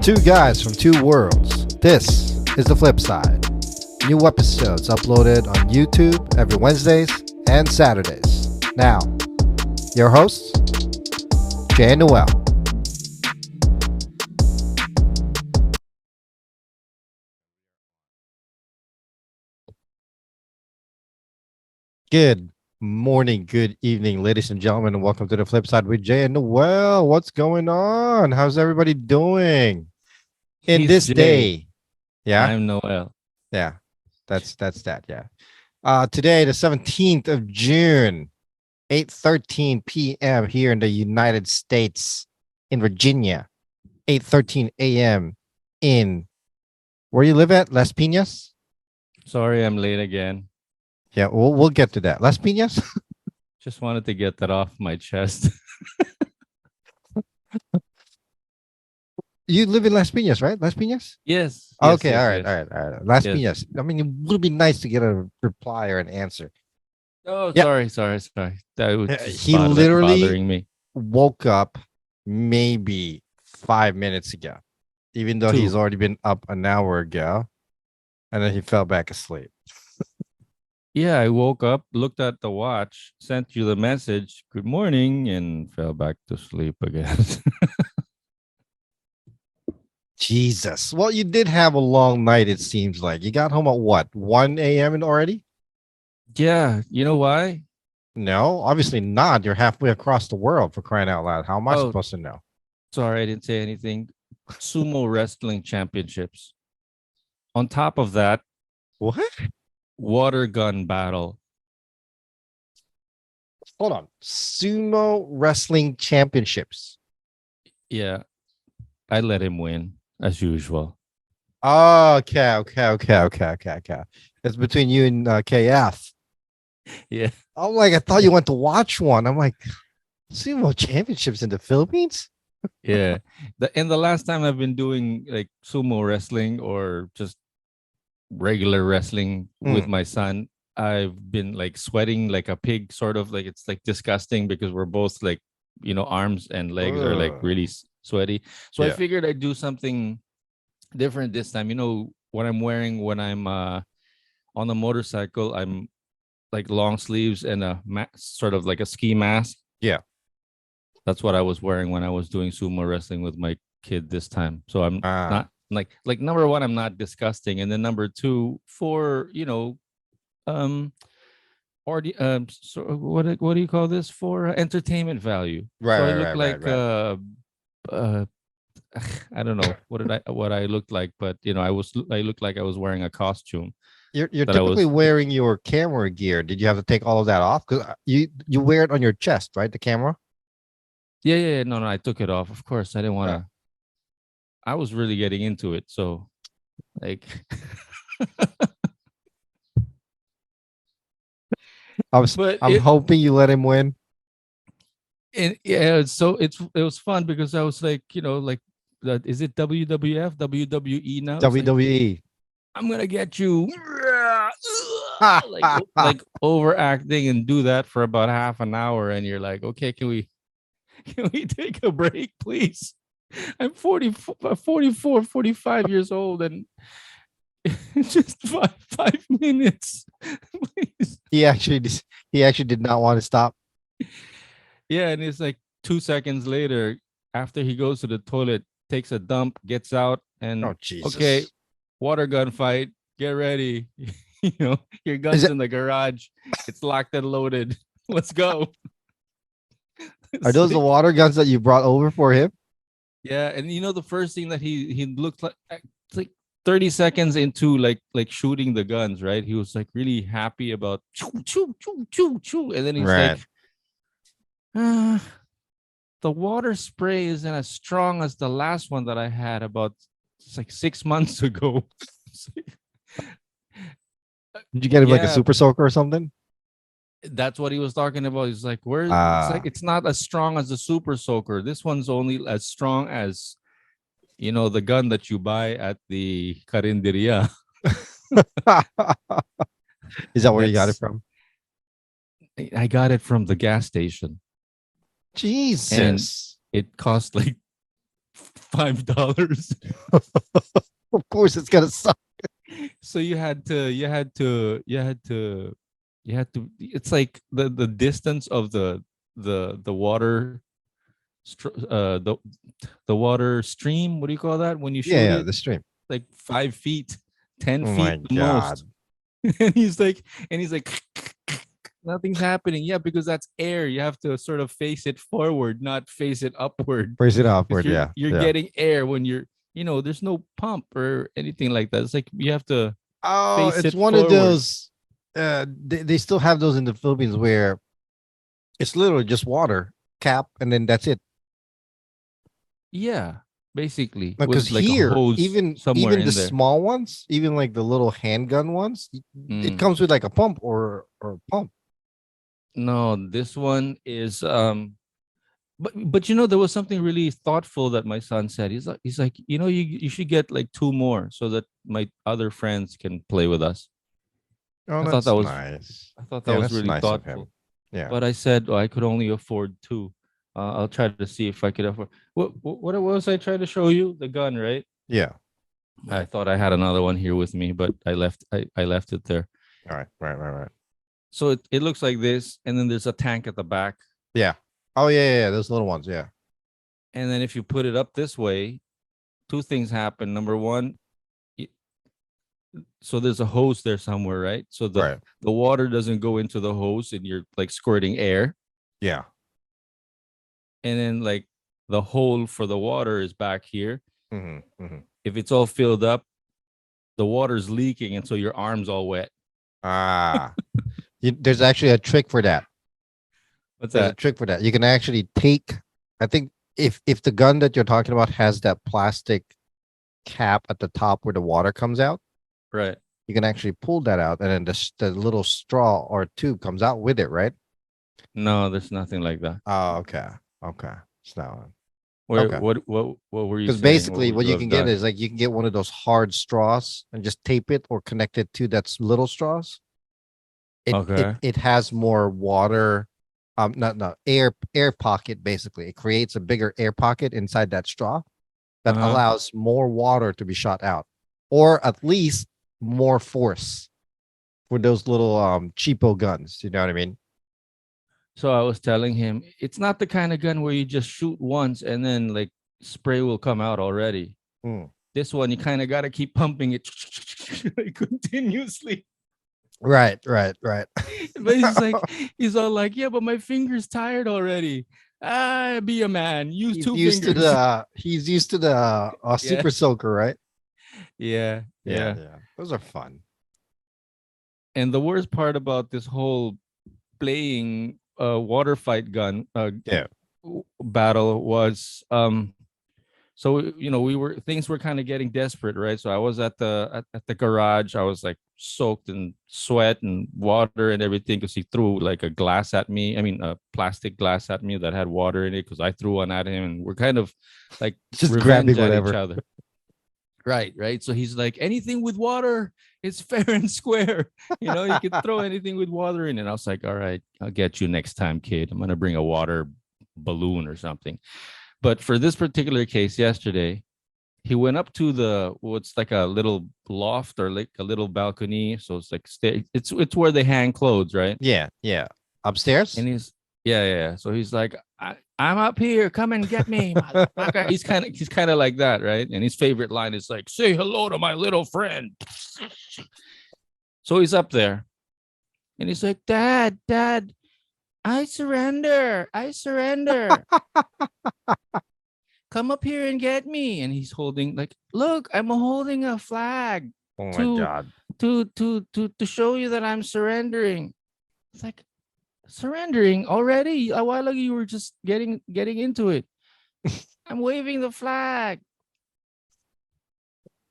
Two guys from two worlds. This is the FlipSide. New episodes uploaded on YouTube every Wednesdays and Saturdays. Now, your hosts, Jay and Noel. Good morning, good evening, ladies and gentlemen, and welcome to the FlipSide with Jay and Noel. What's going on? How's everybody doing in He's this Jay. day? Yeah, I'm Noel. yeah, that's that. Yeah. Today, the 17th of June, 8:13 p.m. here in the United States, in Virginia, 8:13 a.m. in where you live at, Las Piñas. Sorry I'm late again. Yeah, we'll get to that. Las Piñas. Just wanted to get that off my chest. You live in Las Piñas, right? Las Piñas. Yes. Okay, Yes, all right, yes. all right. Las Yes. Piñas. I mean, it would be nice to get a reply or an answer. Oh, Yeah. sorry. That was just He literally bothering me. woke up maybe 5 minutes ago, even though he's Two. already been up an hour ago, and then he fell back asleep. Yeah, I woke up, looked at the watch, sent you the message, good morning, and fell back to sleep again. Jesus. Well, you did have a long night, it seems like. You got home at what, 1 a.m. already? Yeah, you know why? No, obviously not. You're halfway across the world, for crying out loud. How am I Oh, supposed to know? sorry, I didn't say anything. Sumo wrestling championships. On top of that, What? water gun battle. Hold on. Sumo Wrestling Championships. Yeah, I let him win as usual. Oh, okay. It's between you and KF. Yeah. I'm like, I thought you went to watch one. I'm like, Sumo Championships in the Philippines? Yeah. The last time I've been doing like sumo wrestling or just regular wrestling with my son, I've been like sweating like a pig, sort of like it's like disgusting because we're both like, arms and legs are like Ugh. really sweaty. So I Yeah. figured I'd do something different this time. What I'm wearing when I'm on the motorcycle, I'm like long sleeves and a sort of like a ski mask. Yeah. That's what I was wearing when I was doing sumo wrestling with my kid this time. So I'm Ah. not like number one, I'm not disgusting, and then number two, for or the so what do you call this, for entertainment value? So I look like Right. uh I don't know what I looked like, but I looked like I was wearing a costume You're that I typically was. wearing your camera gear. Did you have to take all of that off? Because you wear it on your chest, right? The camera. Yeah, no, I took it off. Of course, I didn't want Uh, to. I was really getting into it, so like. But I'm hoping you let him win. yeah, so it was fun because I was like, like that. Is it WWF, WWE now? It's like, WWE. I'm gonna get you, like overacting and do that for about half an hour, and you're like, okay, can we take a break, please? I'm 44, 45 years old, and it's just 5 minutes, please. He actually did not want to stop. Yeah, and it's like 2 seconds later, after he goes to the toilet, takes a dump, gets out, and Oh Jesus. okay, water gun fight, get ready. Your Is gun's it, in the garage, it's locked and loaded. Let's go. are It's those the like, water guns that you brought over for him? yeah, and the first thing that he looked like, it's like 30 seconds into like shooting the guns, right? He was like really happy about choo choo choo choo choo, and then he's like, Right. uh, the water spray isn't as strong as the last one that I had about, it's like 6 months ago. Did you get him like a Yeah, super soaker or something? that's what he was talking about. He's like, where it's like Ah. it's not as strong as the super soaker. This one's only as strong as the gun that you buy at the carinderia. Is that where you got it That's from? I got it from the gas station, and Jesus. it cost like $5. Of course, it's gonna suck. So it's like the distance of the water the water stream, what do you call that when you shoot Yeah, it? the stream. Like 5 feet, 10 Oh my feet the god. most. And he's like nothing's happening. Yeah, because that's air. You have to sort of face it forward, not face it upward, Raise it because upward. you're Yeah, you're yeah. getting air when there's no pump or anything like that. It's like you have to Oh, face it's it one of forward. those. They still have those in the Philippines where it's literally just water cap, and then that's it. Yeah, basically Because with like a here, hose even somewhere even the in there. small ones, even like the little handgun ones, it Mm. comes with like a pump or a pump. No, this one is but there was something really thoughtful that my son said. He's like, you should get like two more so that my other friends can play with us. Oh, I thought that that's was nice. I thought that Yeah, was that's really nice of thoughtful. him. Yeah, But I said, I could only afford two. I'll try to see if I could afford. What was I trying to show you? The gun, right? yeah. I thought I had another one here with me, but I left it there. All right, right. So it looks like this, and then there's a tank at the back. Yeah. Oh yeah. Those little ones. Yeah. And then if you put it up this way, two things happen. Number one, so there's a hose there somewhere, right? So the Right. the water doesn't go into the hose, and you're like squirting air. Yeah. And then like the hole for the water is back here. Mm-hmm. If it's all filled up, the water's leaking, and so your arm's all wet. Ah, there's actually a trick for that. What's There's a that? trick for that. You can actually take. I think if the gun that you're talking about has that plastic cap at the top where the water comes out, Right. you can actually pull that out, and then the little straw or tube comes out with it, right? No, there's nothing like that. Oh, okay. Okay. So Where okay. what were you Because saying? What basically, would what you you have can get done? is like you can get one of those hard straws and just tape it or connect it to that little straws. Okay. It has more water, not air pocket. Basically, it creates a bigger air pocket inside that straw that Uh-huh. allows more water to be shot out, or at least more force for those little cheapo guns. You know what I mean? So I was telling him it's not the kind of gun where you just shoot once and then like spray will come out already. Mm. This one you kind of got to keep pumping it like, continuously. Right. But he's all like, yeah, but my finger's tired already. Be a man. Use He's two used to fingers. the Yeah. super soaker, right? Yeah. Yeah, Yeah. yeah. Those are fun. And the worst part about this whole playing water fight gun Yeah. battle was so things were kind of getting desperate, right? So I was at the garage. I was like soaked in sweat and water and everything because he threw like a glass at me. I mean, a plastic glass at me that had water in it because I threw one at him, and we're kind of like Just grabbing revenge at each whatever. other. Right. So he's like, anything with water is fair and square. You can throw anything with water in it. And I was like, all right, I'll get you next time, kid. I'm gonna bring a water balloon or something. But for this particular case yesterday, he went up to what's like a little loft or like a little balcony. So it's like it's where they hang clothes, right? Yeah. Upstairs? And yeah. So he's like, I'm up here. Come and get me, motherfucker. He's kind of like that, right? And his favorite line is like, say hello to my little friend. So he's up there and he's like, Dad, I surrender. Come up here and get me. And he's holding like, look, I'm holding a flag Oh my to god. to show you that I'm surrendering. It's like, surrendering already? A while ago you were just getting into it. I'm waving the flag.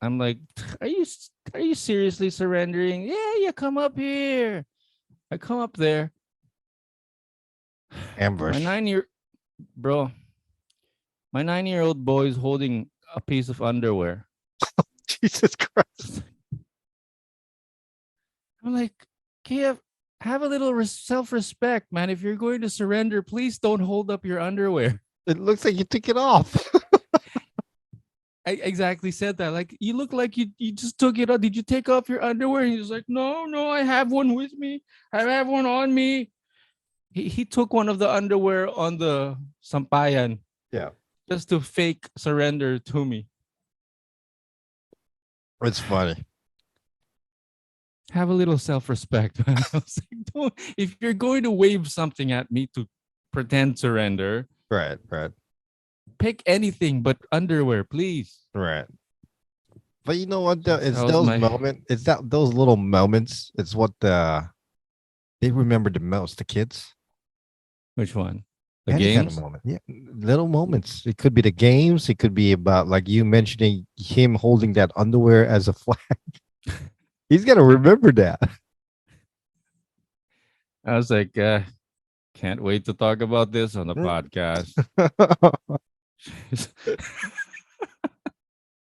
I'm like, are you seriously surrendering? Yeah, come up here. I come up there. My Ambush. 9-year bro, my 9-year-old boy is holding a piece of underwear. Jesus Christ. I'm like, Kiev, have a little self-respect, man. If you're going to surrender, please don't hold up your underwear. It looks like you took it off. I exactly said that. Like, you look like you just took it off. Did you take off your underwear? And he's like, no, I have one with me. I have one on me. He took one of the underwear on the sampayan Yeah. just to fake surrender to me. It's funny. Have a little self-respect, man. I was like, don't, if you're going to wave something at me to pretend surrender, Right. pick anything but underwear, please. Right. But you know what? Though? It's That was those my moments. It's that those little moments. It's what they remember the most. The kids. which one? The Any kind of games? moment. Yeah. Little moments. It could be the games. It could be about like you mentioning him holding that underwear as a flag. He's gonna remember that. I was like, can't wait to talk about this on the podcast.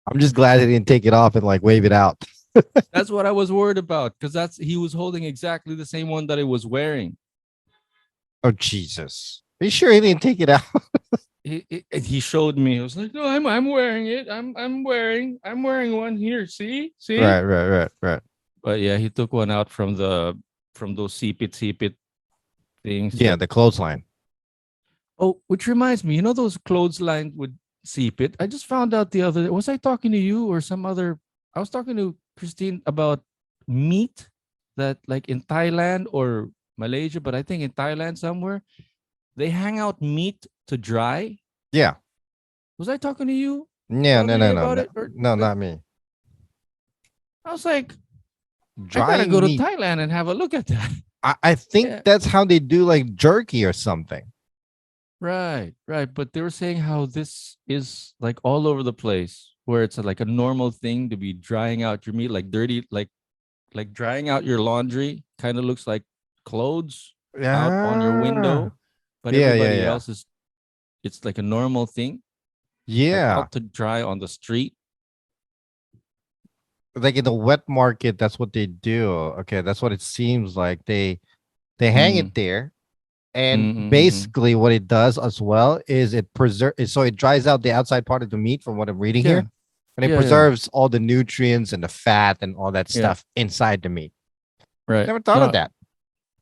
I'm just glad he didn't take it off and like wave it out. That's what I was worried about, because he was holding exactly the same one that I was wearing. Oh Jesus! Are you sure he didn't take it out? He showed me. I was like, no, I'm wearing it. I'm wearing one here. See. Right. But yeah, he took one out from those seep it things. Yeah, the clothesline. Oh, which reminds me, those clotheslines would seep it. I just found out the other. Was I talking to you or some other? I was talking to Christine about meat that, like, in Thailand or Malaysia, but I think in Thailand somewhere, they hang out meat to dry. Yeah. Was I talking to you Yeah. the No. other No. day No. about No. it? Or No. like, Not me. I was like, I gotta go Drying to meat. Thailand and have a look at that. I think Yeah. that's how they do like jerky or something. Right. But they were saying how this is like all over the place, where it's like a normal thing to be drying out your meat, like dirty, like drying out your laundry. Kind of looks like clothes out on your Yeah. window, but Yeah. everybody Yeah. else is. It's like a normal thing, like Yeah. out to dry on the street. Like in the wet market, that's what they do. Okay, that's what it seems like. They hang Mm, it there, and mm. basically what it does as well is it preserves. So it dries out the outside part of the meat, from what I'm reading Yeah. here, and it Yeah. preserves all the nutrients and the fat and all that Yeah. stuff inside the meat. Right. Never thought of No, that. I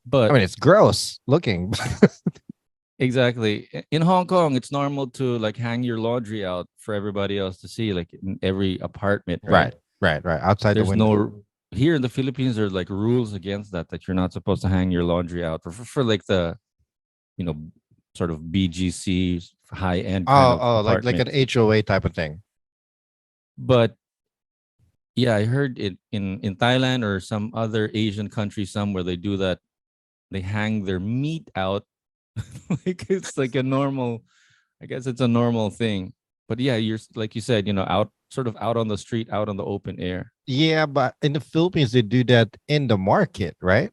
but mean, it's gross looking. exactly. In Hong Kong, it's normal to like hang your laundry out for everybody else to see, like in every apartment, right? Right. Outside the There's window. no here in the Philippines, there's like rules against that you're not supposed to hang your laundry out for like the you know sort of BGC high end kind of Like an apartments. HOA type of thing. But yeah, I heard it in Thailand or some other Asian country somewhere they do that. They hang their meat out like it's like a normal. I guess it's a normal thing. But yeah, you're like you said, out sort of out on the street, out on the open air. Yeah, but in the Philippines, they do that in the market, right?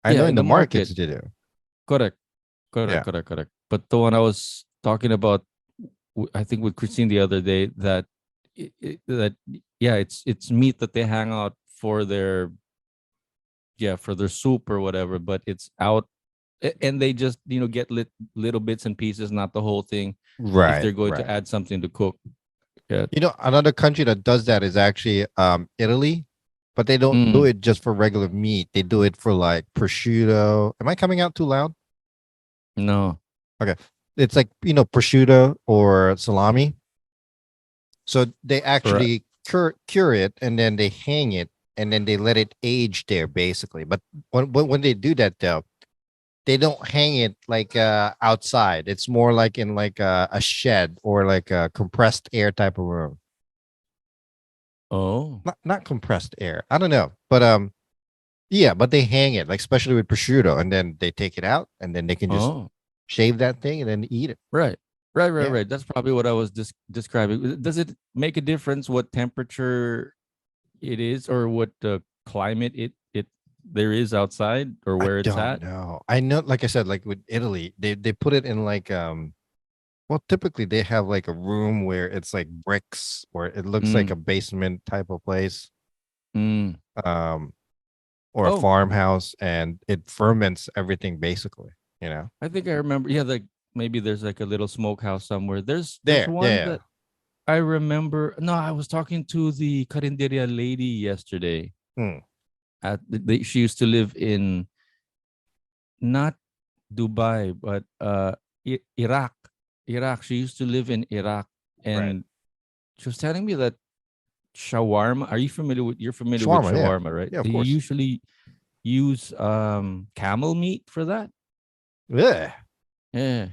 I Yeah, know in in the the markets market. they do. Correct. Yeah. Correct. But the one I was talking about, I think with Christine the other day, that that yeah, it's meat that they hang out for their for their soup or whatever, but it's out and they just get little bits and pieces, not the whole thing, if they're going to Right. add something to cook. Yeah. You know, another country that does that is actually Italy, but they don't do Mm, it just for regular meat. They do it for like prosciutto. Am I coming out too loud? no. Okay. It's like, prosciutto or salami. So they Correct. actually cure it and then they hang it and then they let it age there basically. But when they do that though, they don't hang it like outside. It's more like in like a shed or like a compressed air type of room. Oh. Not compressed air. I don't know, but yeah, but they hang it like especially with prosciutto, and then they take it out, and then they can just Oh. shave that thing and then eat it. Right. Yeah, Right. That's probably what I was describing. Does it make a difference what temperature it is or what climate it there is outside or I where it's don't at? know. I know, like I said, like with Italy, they put it in like well, typically they have like a room where it's like bricks or it looks like a Mm, basement type of place, mm. um, or a Oh, farmhouse, and it ferments everything basically. You know, I think I remember. Yeah, like maybe there's like a little smokehouse somewhere. There's there, one yeah, that I remember. No, I was talking to the Carinderia lady yesterday. Mm, She used to live in not Dubai, but Iraq. Iraq. She used to live in Iraq, right. and she was telling me that shawarma. Are you familiar with? You're familiar with Shawarma, yeah. shawarma, right? Yeah, of They course. usually use camel meat for that. Yeah. Yeah,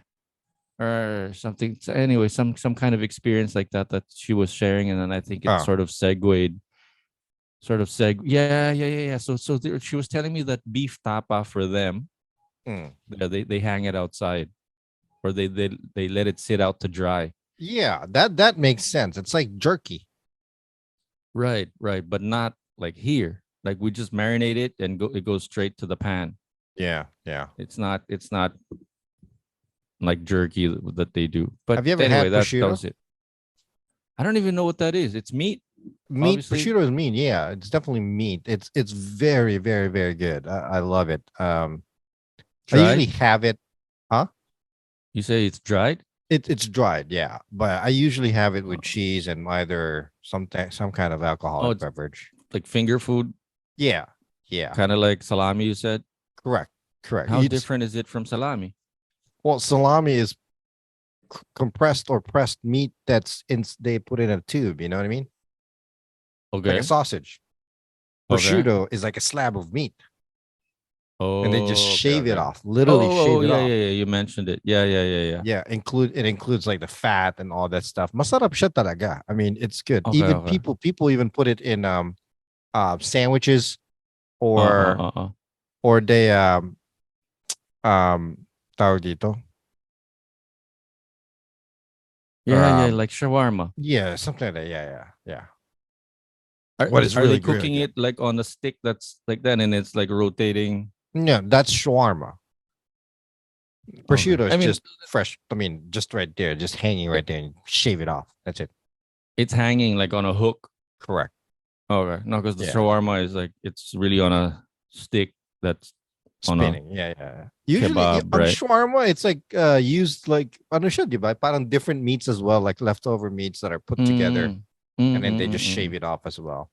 or something. So anyway, some kind of experience like that she was sharing, and then I think it Oh. sort of segued. Yeah. She was telling me that beef tapa for them, Mm. they hang it outside, or they let it sit out to dry. Yeah, that makes sense. It's like jerky. Right. But not like here. Like we just marinate it and it goes straight to the pan. Yeah, yeah. It's not like jerky that they do. But Have you ever anyway, had that prosciutto? was it. I don't even know what that is. It's meat, Meat obviously. prosciutto is meat. Yeah, it's definitely meat. It's very, very, very good. I love it. I usually Dried. have it. Huh? You say it's dried? It's dried, yeah. But I usually have it with Oh, cheese and either some kind of oh, alcoholic it's beverage. like finger food, Yeah, yeah. kind of like salami, you said. Correct, correct. How It's different is it from salami? well, salami is compressed or pressed meat that's in. They put in a tube. You know what I mean? Like a Okay. sausage. Okay. Prosciutto is like a slab of meat, and they just Oh, shave it okay. off. Literally shave it Yeah, off. yeah. You mentioned it. Yeah. Yeah, it includes like the fat and all that stuff. Masarap siya talaga. I mean, it's good. Okay, Even okay. people even put it in sandwiches Uh, uh, or uh, uh. they um tawag dito. Yeah, like shawarma. Yeah, something like that. Yeah. Are What is are they really really cooking good. it like on a stick that's like that and it's like rotating? No, that's shawarma. Okay. Prosciutto is I mean, just fresh. I mean, just right there, just hanging it, right there, and shave it off. That's it. it's hanging like on a hook. Correct. Okay. No, because the Yeah. shawarma is like it's really on a stick that's on a Spinning. Yeah. Usually kebab, on right? shawarma, it's like used like ano siya, di ba? Parang different meats as well, like leftover meats that are put together, Mm, and then they just shave mm. it off as well.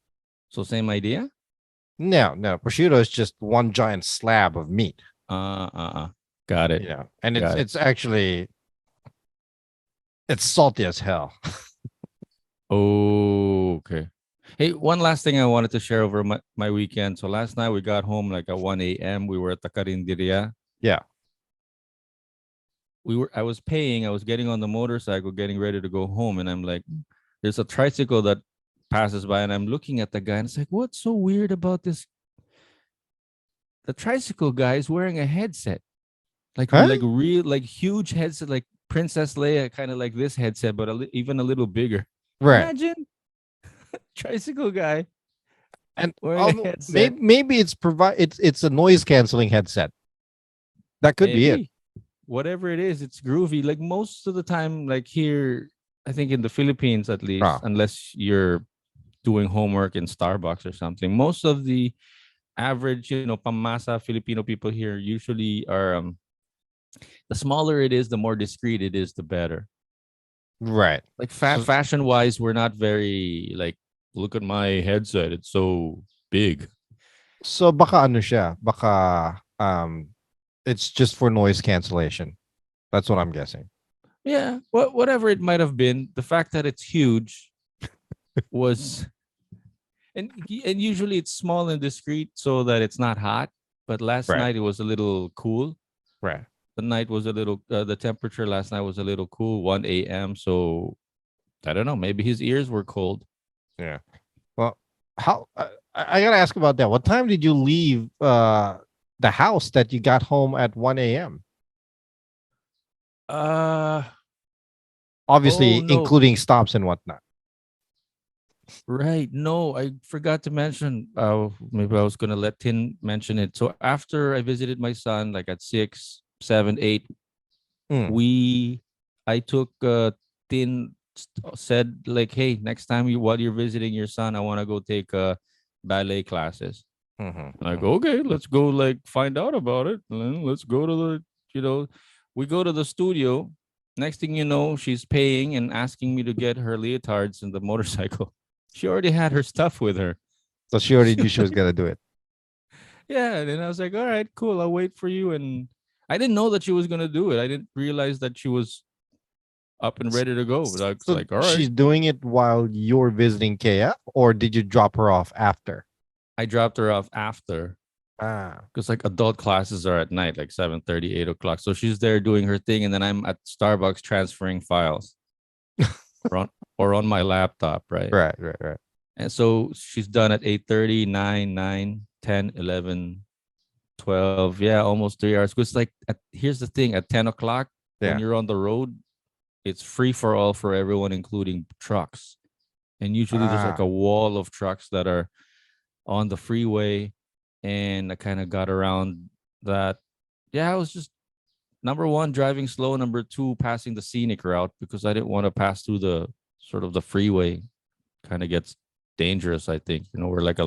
So same idea? No. Prosciutto is just one giant slab of meat. Uh. Got it. And Got it. it's actually it's salty as hell. Oh, okay. Hey, one last thing I wanted to share over my weekend. So last night we got home like at 1 a.m. We were at the Carinderia. Yeah. I was paying, I was getting on the motorcycle, getting ready to go home, and I'm like, there's a tricycle that passes by, and I'm looking at the guy, and it's like, what's so weird about this? The tricycle guy is wearing a headset, Huh? real, like huge headset, like Princess Leia, kind of like this headset, but even a little bigger. Right. Imagine tricycle guy And wearing a headset. maybe it's a noise canceling headset. That could be it. Maybe whatever it is, it's groovy. Like most of the time, like here, I think in the Philippines at least, Oh, unless you're doing homework in Starbucks or something, most of the average, pamasa Filipino people here usually are the smaller it is, the more discreet it is, the better. right. Like So fashion wise, we're not very like, look at my headset, it's so big. so baka ano siya, baka it's just for noise cancellation. That's what I'm guessing. Yeah, whatever it might have been, the fact that it's huge was, and usually it's small and discreet so that it's not hot. But last Right. night it was a little cool. Right. The temperature last night was a little cool, 1 a.m. So I don't know, maybe his ears were cold. Yeah. Well, how I gotta ask about that. What time did you leave the house that you got home at 1 a.m.? Uh oh Obviously, no, including stops and whatnot. right. No, I forgot to mention. Maybe I was gonna let Tin mention it. So after I visited my son, like at 6, 7, 8, Mm, we I took Tin said like, hey, next time while you're visiting your son, I want to go take ballet classes. Like, mhm. okay, let's go like find out about it. And then let's go to the, we go to the studio. Next thing you know, she's paying and asking me to get her leotards and the motorcycle. She already had her stuff with her. So she already knew she was gonna do it. Yeah, and then I was like, all right, cool. I'll wait for you. And I didn't know that she was gonna do it. I didn't realize that she was up and ready to go. But I was So like, all right. she's doing it while you're visiting KF, or did you drop her off after? I dropped her off after Ah, because like adult classes are at night, like 7:30, 8 o'clock. So she's there doing her thing, and then I'm at Starbucks transferring files or on my laptop, right? right. And so she's done at 8:30, 9, 10, 11, 12. Yeah, almost 3 hours. Because like here's the thing, at 10 o'clock, when Yeah. you're on the road, it's free for all for everyone, including trucks. And usually there's like Ah, a wall of trucks that are on the freeway. And I kind of got around that. Yeah, I was just number one, driving slow. Number two, passing the scenic route because I didn't want to pass through the sort of the freeway. Kind of gets dangerous, I think. We're like a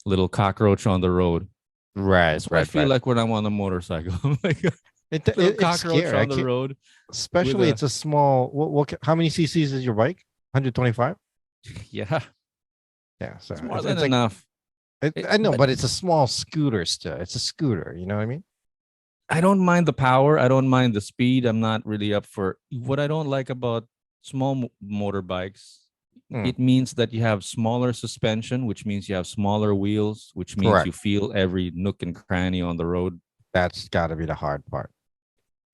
little cockroach on the road. right, That's what I right, feel right. like when I'm on a motorcycle. I'm like a little It's cockroach scary. I on the can't, road with especially a it's a small. How many cc's is your bike? 125. yeah, Yeah. So it's more it's than it's like enough. I know, But but it's a small scooter still. It's a scooter. You know what I mean? I don't mind the power. I don't mind the speed. I'm not really up for what I don't like about small motorbikes. Hmm, It means that you have smaller suspension, which means you have smaller wheels, which means correct. you feel every nook and cranny on the road. That's got to be the hard part.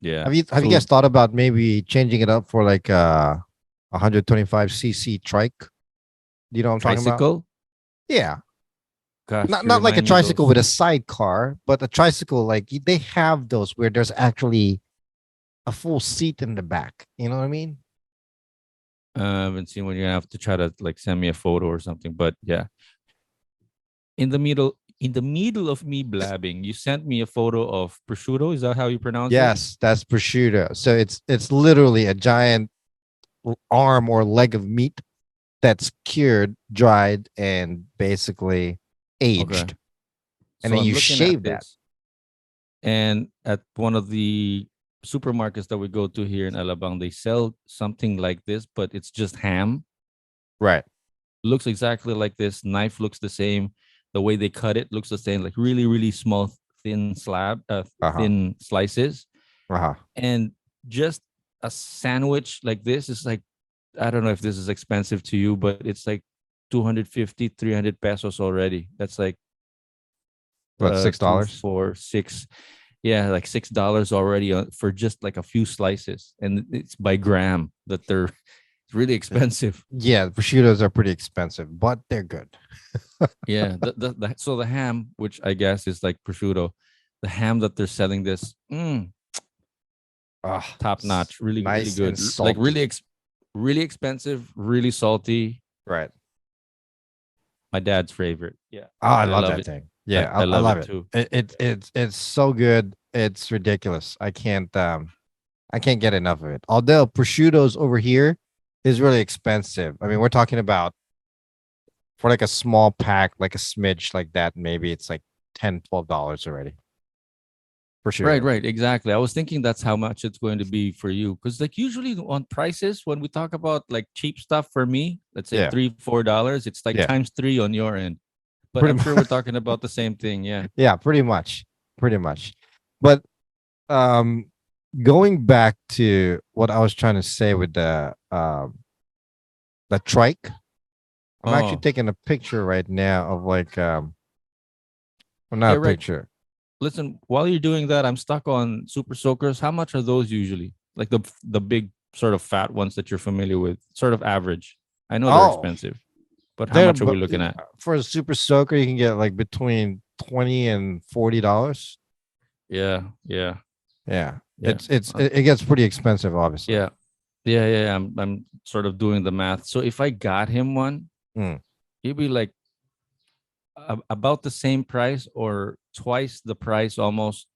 Yeah. Have you So guys thought about maybe changing it up for like a 125 cc trike? Do you know what I'm talking about? tricycle, Yeah, gosh, you not like a remind me of tricycle with those. a sidecar, but a tricycle like they have those where there's actually a full seat in the back. You know what I mean? I haven't seen when you're gonna have to try to like send me a photo or something. But yeah, in the middle of me blabbing, you sent me a photo of prosciutto. Is that how you pronounce it? Yes, that's prosciutto. So it's literally a giant arm or leg of meat that's cured, dried, and basically Okay. aged, and So then I'm you looking at shave that. this, and at one of the supermarkets that we go to here in Alabang, they sell something like this, but it's just ham. Right. Looks exactly like this. Knife looks the same. The way they cut it looks the same, like really, really small, Uh huh. thin slices. Uh huh. And just a sandwich like this is like, I don't know if this is expensive to you, but it's like 250, 300 pesos already. That's like What, six two, dollars? 4, 6. Yeah, like $6 already for just like a few slices. And it's by gram that they're it's really expensive. Yeah, prosciuttos are pretty expensive, but they're good. Yeah. So the ham, which I guess is like prosciutto, the ham that they're selling this, Ah, top notch, really, really nice and good. Like really, salty. really expensive, really salty. Right. My dad's favorite. Yeah. Oh, I And I love love that it. thing. I, Yeah, I I love love it it. too. It's so good. It's ridiculous. I can't get enough of it. Although prosciuttos over here is really expensive. I mean, we're talking about for like a small pack, like a smidge like that, maybe it's like $10, $12 already. Right, Prosciutto. right, exactly. I was thinking that's how much it's going to be for you. Because like usually on prices, when we talk about like cheap stuff for me, let's say Yeah. $3, $4, it's like Yeah. times three on your end. But Pretty I'm sure we're much. talking about the same thing. Yeah. Yeah, pretty much. Pretty much. But um going back to what I was trying to say with the trike, I'm actually Oh, taking a picture right now of like well, not yeah, a right. picture. Listen, while you're doing that, I'm stuck on super soakers. How much are those usually? Like the big sort of fat ones that you're familiar with, sort of average. I know they're Oh, expensive, but how they're much are we looking at? for a super soaker, you can get like between 20 and $40. Yeah, yeah, Yeah. yeah, It gets pretty expensive, obviously. yeah, yeah. I'm sort of doing the math. So if I got him one, Mm. it'd be like about the same price or twice the price almost.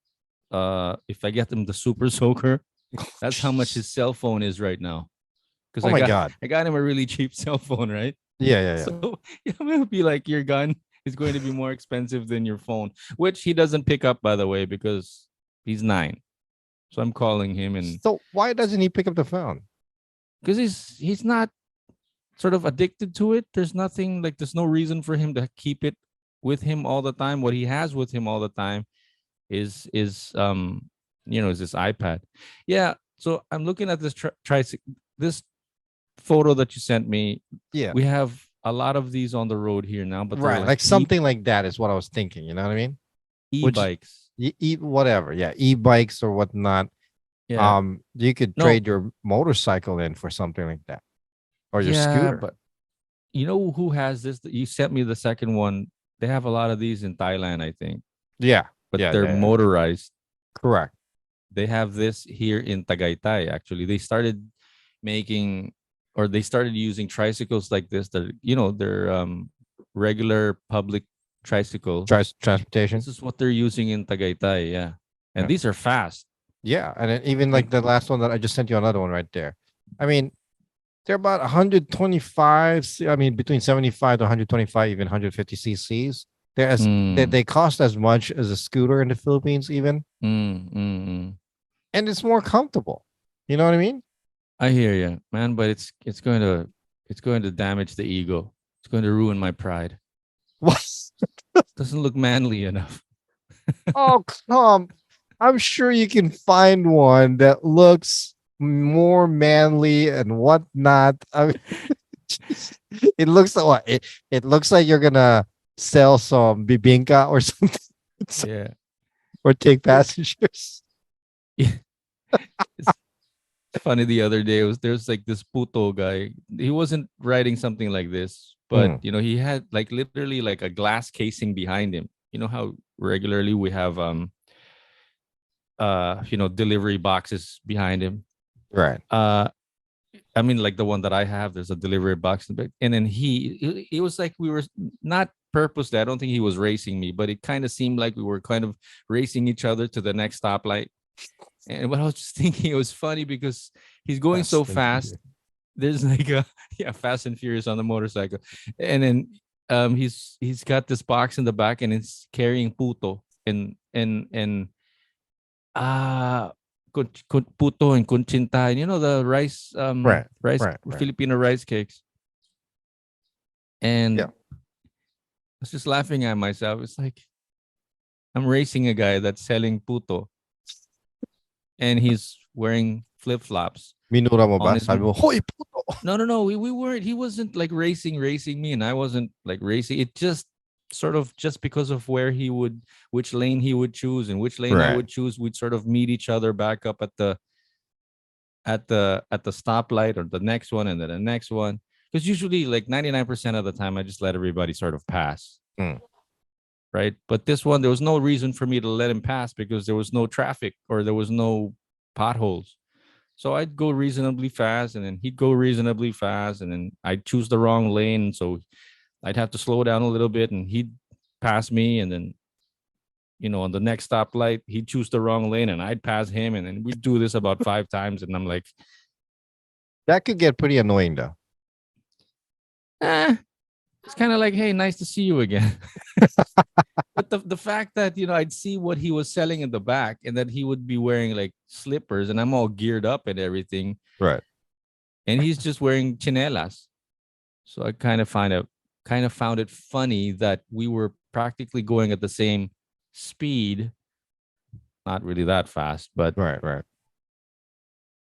If I get him the super soaker, that's how much Jeez. his cell phone is right now. Because Oh I my got God. I got him a really cheap cell phone, right? Yeah. So yeah, I'm gonna be like, your gun is going to be more expensive than your phone, which he doesn't pick up, by the way, because he's 9. So I'm calling him, and So why doesn't he pick up the phone? because he's not sort of addicted to it. There's nothing like there's no reason for him to keep it with him all the time. What he has with him all the time is this iPad. Yeah. So I'm looking at this this photo that you sent me. Yeah. We have a lot of these on the road here now, but they're Right. like Like something like that is what I was thinking. You know what I mean? Which e-bikes. whatever. Yeah. E-bikes or whatnot. Yeah. You could No. trade your motorcycle in for something like that or your Yeah, scooter. but you know who has this? You sent me the second one. They have a lot of these in Thailand, I think, Yeah. but Yeah. they're Yeah. Yeah. motorized. Correct. They have this here in Tagaytay. Actually, they started making or they started using tricycles like this. They're regular public tricycles. Transportation. This is what they're using in Tagaytay. Yeah, and Yeah. these are fast. Yeah. And then even Like like the last one that I just sent you another one right there. I mean, they're about 125. I mean, between 75 to 125, even 150 cc's. mm, They cost as much as a scooter in the Philippines, even, mm. and it's more comfortable. You know what I mean? I hear you, man, but it's going to damage the ego. It's going to ruin my pride. What? Doesn't look manly enough. Oh, come! I'm sure you can find one that looks more manly and whatnot. I mean, it looks like what? It looks like you're gonna sell some bibinka or something, Yeah. or take passengers. Yeah. It's funny the other day there's like this puto guy. He wasn't riding something like this, but Mm, he had like literally like a glass casing behind him. You know how regularly we have delivery boxes behind him. right. Uh I mean, like the one that I have, there's a delivery box in the back. And then he was like, we were not purposely, I don't think he was racing me, but it kind of seemed like we were kind of racing each other to the next stoplight. And what I was just thinking, it was funny because he's going so Fast and fast. Furious. There's like a yeah, Fast and Furious on the motorcycle, and then he's got this box in the back and it's carrying puto and ah puto and kunchinta, and the Right. rice Right. Right. Filipino rice cakes. And Yeah. I was just laughing at myself. It's like I'm racing a guy that's selling puto and he's wearing flip flops Minura mo on ba? his. Sabi mo, hoy puto. No. We weren't. He wasn't like racing me, and I wasn't like racing. It just sort of just because of which lane he would choose and which lane I Right. would choose, we'd sort of meet each other back up at the stoplight or the next one and then the next one. Because usually, like 99% of the time, I just let everybody sort of pass, Mm. right? But this one, there was no reason for me to let him pass because there was no traffic or there was no potholes. So I'd go reasonably fast, and then he'd go reasonably fast, and then I'd choose the wrong lane, so I'd have to slow down a little bit, and he'd pass me, and then on the next stoplight, he'd choose the wrong lane, and I'd pass him, and then we'd do this about 5 times, and I'm like, That could get pretty annoying though. eh, it's kind of like, hey, nice to see you again. But the fact that I'd see what he was selling in the back, and that he would be wearing like slippers, and I'm all geared up and everything, Right. and he's just wearing chinelas. So I kind of found it funny that we were practically going at the same speed, not really that fast, but Right. Right.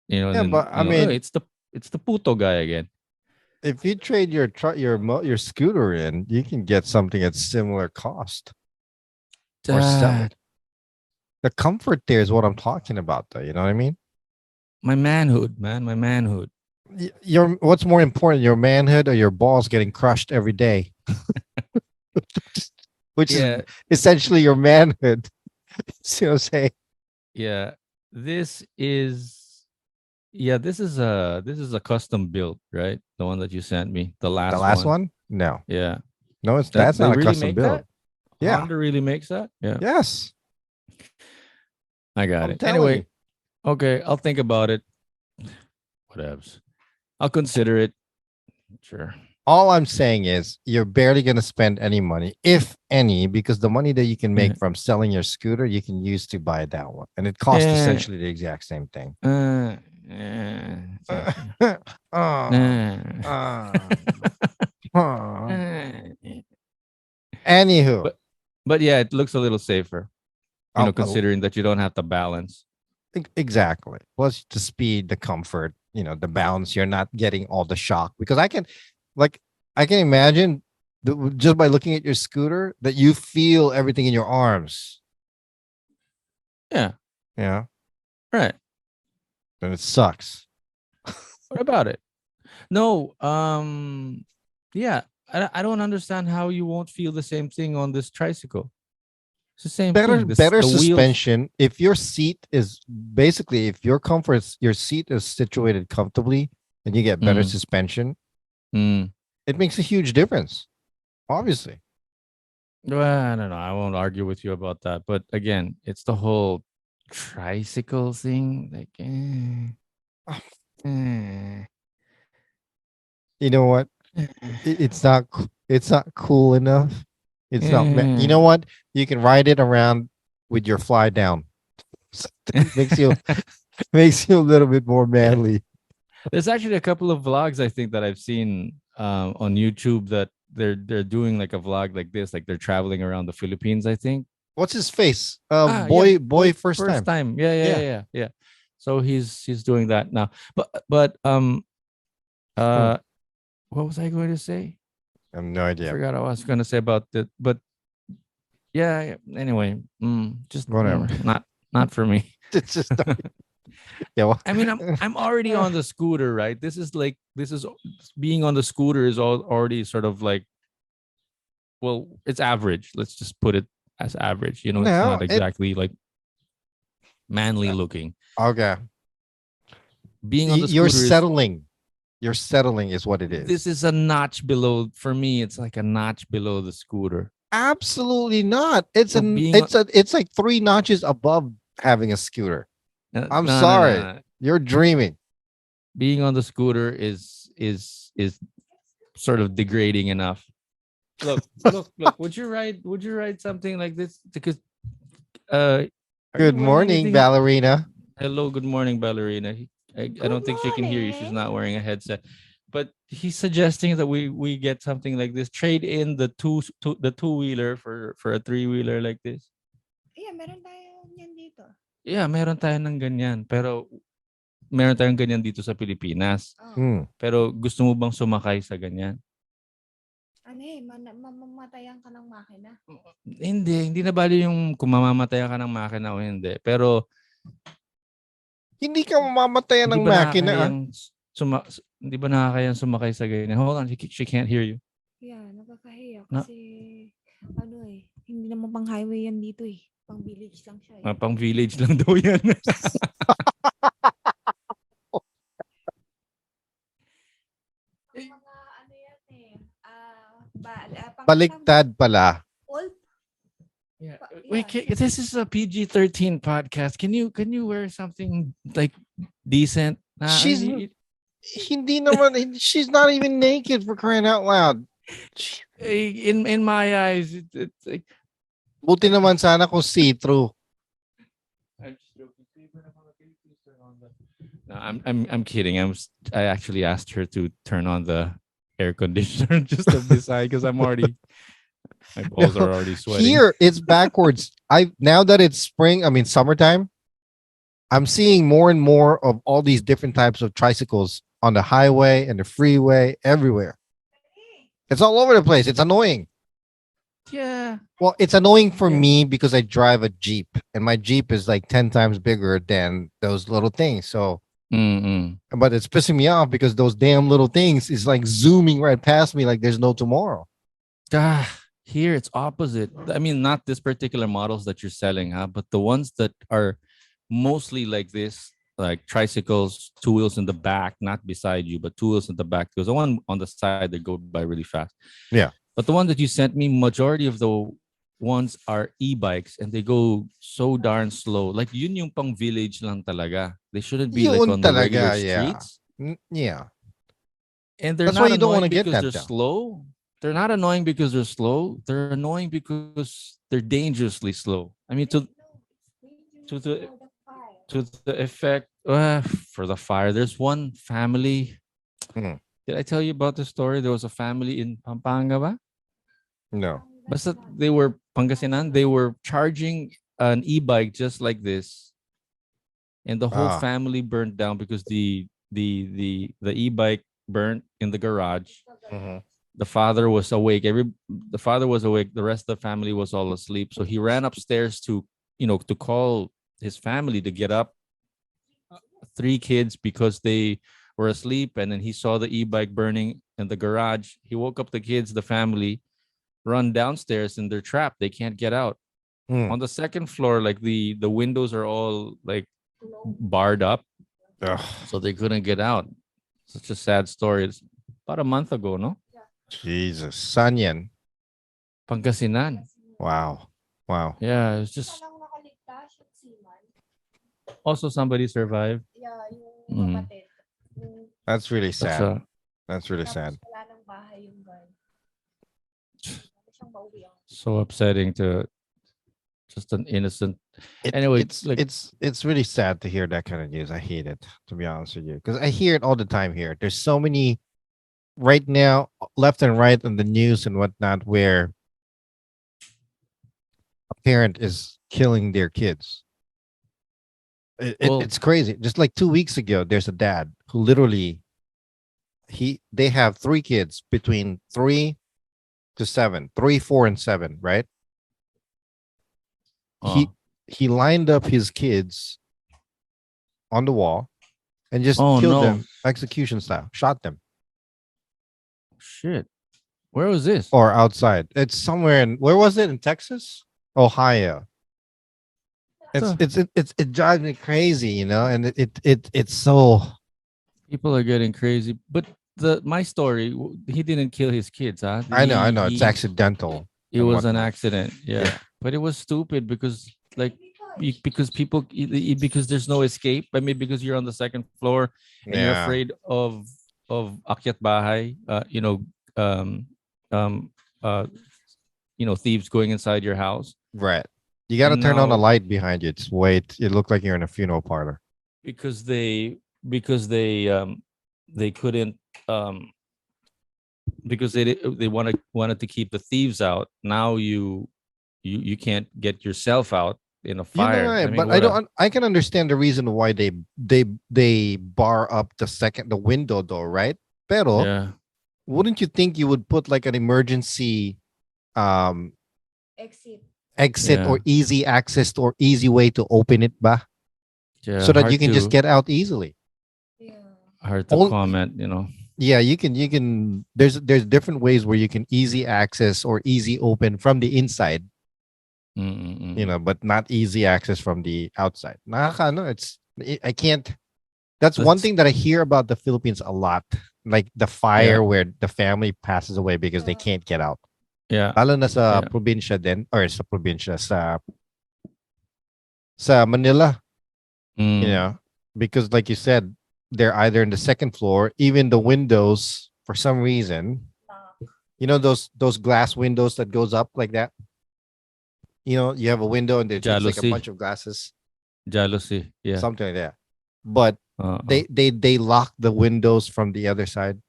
and Yeah, then but I oh, mean, it's the puto guy again. if you trade your truck, your scooter in, you can get something at similar cost or sell it. Dad, The comfort there is what I'm talking about, though. You know what I mean? my manhood, man, my manhood. Your what's more important, your manhood or your balls getting crushed every day, which is Yeah, essentially your manhood. See what I'm saying? yeah. This is this is a custom build, right? The one that you sent me, the The last last one. one? No, Yeah, no, that that's they not a really custom make build. that. Yeah. Honda really makes that. Yeah, Yes, I got I'm it. telling Anyway, you. okay, I'll think about it. Whatevs. I'll consider it. Sure. All I'm saying is you're barely going to spend any money, if any, because the money that you can make from selling your scooter, you can use to buy that one. And it costs Eh, essentially the exact same thing. okay, okay. Ah, Eh. ah, ah. Anywho, but but yeah, it looks a little safer, I'll considering that you don't have to balance. exactly. Plus the speed, the comfort, the balance. You're not getting all the shock because like, I can imagine just by looking at your scooter that you feel everything in your arms. Yeah, Yeah, right. and it sucks. What about it? No, yeah, I don't understand how you won't feel the same thing on this tricycle. It's the same Better, thing. This better the wheels. suspension. If your seat is basically, if your seat is situated comfortably, and you get better Mm, suspension, mm. it makes a huge difference. Obviously, Well, I don't know. I won't argue with you about that. But again, it's the whole tricycle thing. Like, eh, you know what? It's not cool enough. It's not. You know eh. what? You can ride it around with your fly down. That makes you a little bit more manly. There's actually a couple of vlogs I think that I've seen on YouTube that they're doing like a vlog like this, like they're traveling around the Philippines, I think. What's his face? Yeah, Boy, boy, first first time. time. Yeah, yeah, Yeah. yeah, yeah, yeah. So he's doing that now. But Hmm. uh what was I going to say? I have no I idea. forgot what I was going to say about that. But yeah, yeah. Anyway, just Whatever. not for me. It's just yeah. Well, I mean, I'm already on the scooter, right? This is being on the scooter is already sort of like, well, it's average. Let's just put it as average. It's no. not exactly like manly looking. Okay. Being on the You're scooter is settling. You're settling is what it this is. is a notch below for me. It's like a notch below the scooter. Absolutely not. No, being on It's like three notches above having a scooter. I'm no, no, no, sorry. no. You're dreaming. Being on the scooter is sort of degrading enough. Look. Would you write something like this? Because are Good you wearing morning, anything? ballerina. Hello, good morning, ballerina. I Good don't think she can hear you. She's not morning. wearing a headset. But he's suggesting that we get something like this. Trade in the two-wheeler for a three-wheeler like this. Yeah, meron tayo niyan dito. Yeah, meron tayo ng ganyan. Pero meron tayong ganyan dito sa Pilipinas. Oh. Hmm. Pero gusto mo bang sumakay sa ganyan? Ano mamamatayan ka ng makina. Hindi na bali yung kung mamamatayan ka ng makina o hindi. Pero Hindi ka mamamatayan hindi ng ba makina. nakakayang hindi ba nakakayang sumakay sa ganyan? Hold on, she can't hear you. Yeah, nakakahiya Na- kasi hindi naman pang highway yan dito eh. Pang village lang siya eh. Pang village lang daw yan. Mga ano yan eh. Baliktad pala. Old? Yeah. Yeah. This is a PG-13 podcast. Can you wear something like decent? She's hindi naman. She's not even naked for crying out loud. in my eyes, it's like. Buti naman sana kung see-through. I'm just joking. No, I'm kidding. I actually asked her to turn on the air conditioner just to decide because I'm already my balls are already sweating. Here it's backwards. Now that it's spring, I mean summertime, I'm seeing more and more of all these different types of tricycles on the highway and the freeway, everywhere. It's all over the place. It's annoying. Yeah. Well, it's annoying for Yeah. me because I drive a Jeep and my Jeep is like 10 times bigger than those little things. So, but it's pissing me off because those damn little things is like zooming right past me like there's no tomorrow. Here it's opposite. I mean, not this particular models that you're selling, but the ones that are mostly like this, like tricycles, two wheels in the back, not beside you, but two wheels in the back. There's the one on the side that go by really fast. Yeah. But the one that you sent me, majority of the ones are e-bikes and they go so darn slow. Like yun yung pang village lang talaga. They shouldn't be like Yun on the talaga, regular yeah. streets. Yeah. And they're That's why not you don't want to annoying get because that they're down. slow. They're not annoying because they're slow. They're annoying because they're dangerously slow. I mean, to the to the effect for the fire. There's one family. Mhm. Did I tell you about the story? There was a family in Pampanga, ba? No. Basta they were Pangasinan. They were charging an e-bike just like this, and the whole Ah. family burned down because the e-bike burnt in the garage. Mhm. The father was awake. The father was awake. The rest of the family was all asleep. So he ran upstairs to, to call his family to get up. Three kids because they were asleep, and then he saw the e-bike burning in the garage. He woke up the kids, the family, run downstairs, and they're trapped. They can't get out. Mm. On the second floor, like the windows are all like barred up, Ugh. so they couldn't get out. Such a sad story. It's about a month ago, no? Jesus. Sanyan. Pangasinan. Wow. Wow. Yeah, it's just also somebody survived. Mhm. That's really That's sad. That's really sad. so upsetting to just an innocent. It, Anyway, it's like it's it's really sad to hear that kind of news. I hate it, to be honest with you, because I hear it all the time here. There's so many right now, left and right in the news and whatnot, where a parent is killing their kids. well, It's crazy. Just like 2 weeks ago, there's a dad who literally they have three kids between 3 to 7, 3, 4, and 7, right? uh, He lined up his kids on the wall and just oh killed no, them execution style, shot them shit. Where was this? or outside. It's somewhere in where was it in Texas, Ohio. So It drives me crazy, and it's so. people are getting crazy. But my story, he didn't kill his kids, huh? I know it's accidental It and was an whatnot. accident, yeah. Yeah. But it was stupid because like because people because there's no escape. I mean, because you're on the second floor and you're Yeah, afraid of akyat bahay, um, um, uh, thieves going inside your house. right. You got to And turn on a now light behind you. It's wait. It looked like you're in a funeral parlor. because they couldn't um because they wanted to keep the thieves out. Now you can't get yourself out in a You know, fire. right? I mean, But I what a don't. I can understand the reason why they bar up the window though, right? Pero yeah. wouldn't you think you would put like an emergency um exit Yeah. or easy access or easy way to open it, ba? Yeah, So that you can just get out easily. hard to All comment. Yeah, you can there's different ways where you can easy access or easy open from the inside, Mm-mm-mm. but not easy access from the outside. Nakakaano, I can't. That's one That's thing that I hear about the Philippines a lot, like the yeah, fire where the family passes away because they can't get out. yeah, Lalo na sa yeah. probinsya din or sa probinsya sa Manila, you Mm, know, because like you said, they're either in the second floor, even the windows for some reason, those glass windows that goes up like that. You have a window and it's like a jealousy, bunch of glasses, jealousy. Yeah. something like that. But Uh, they lock the windows from the other side,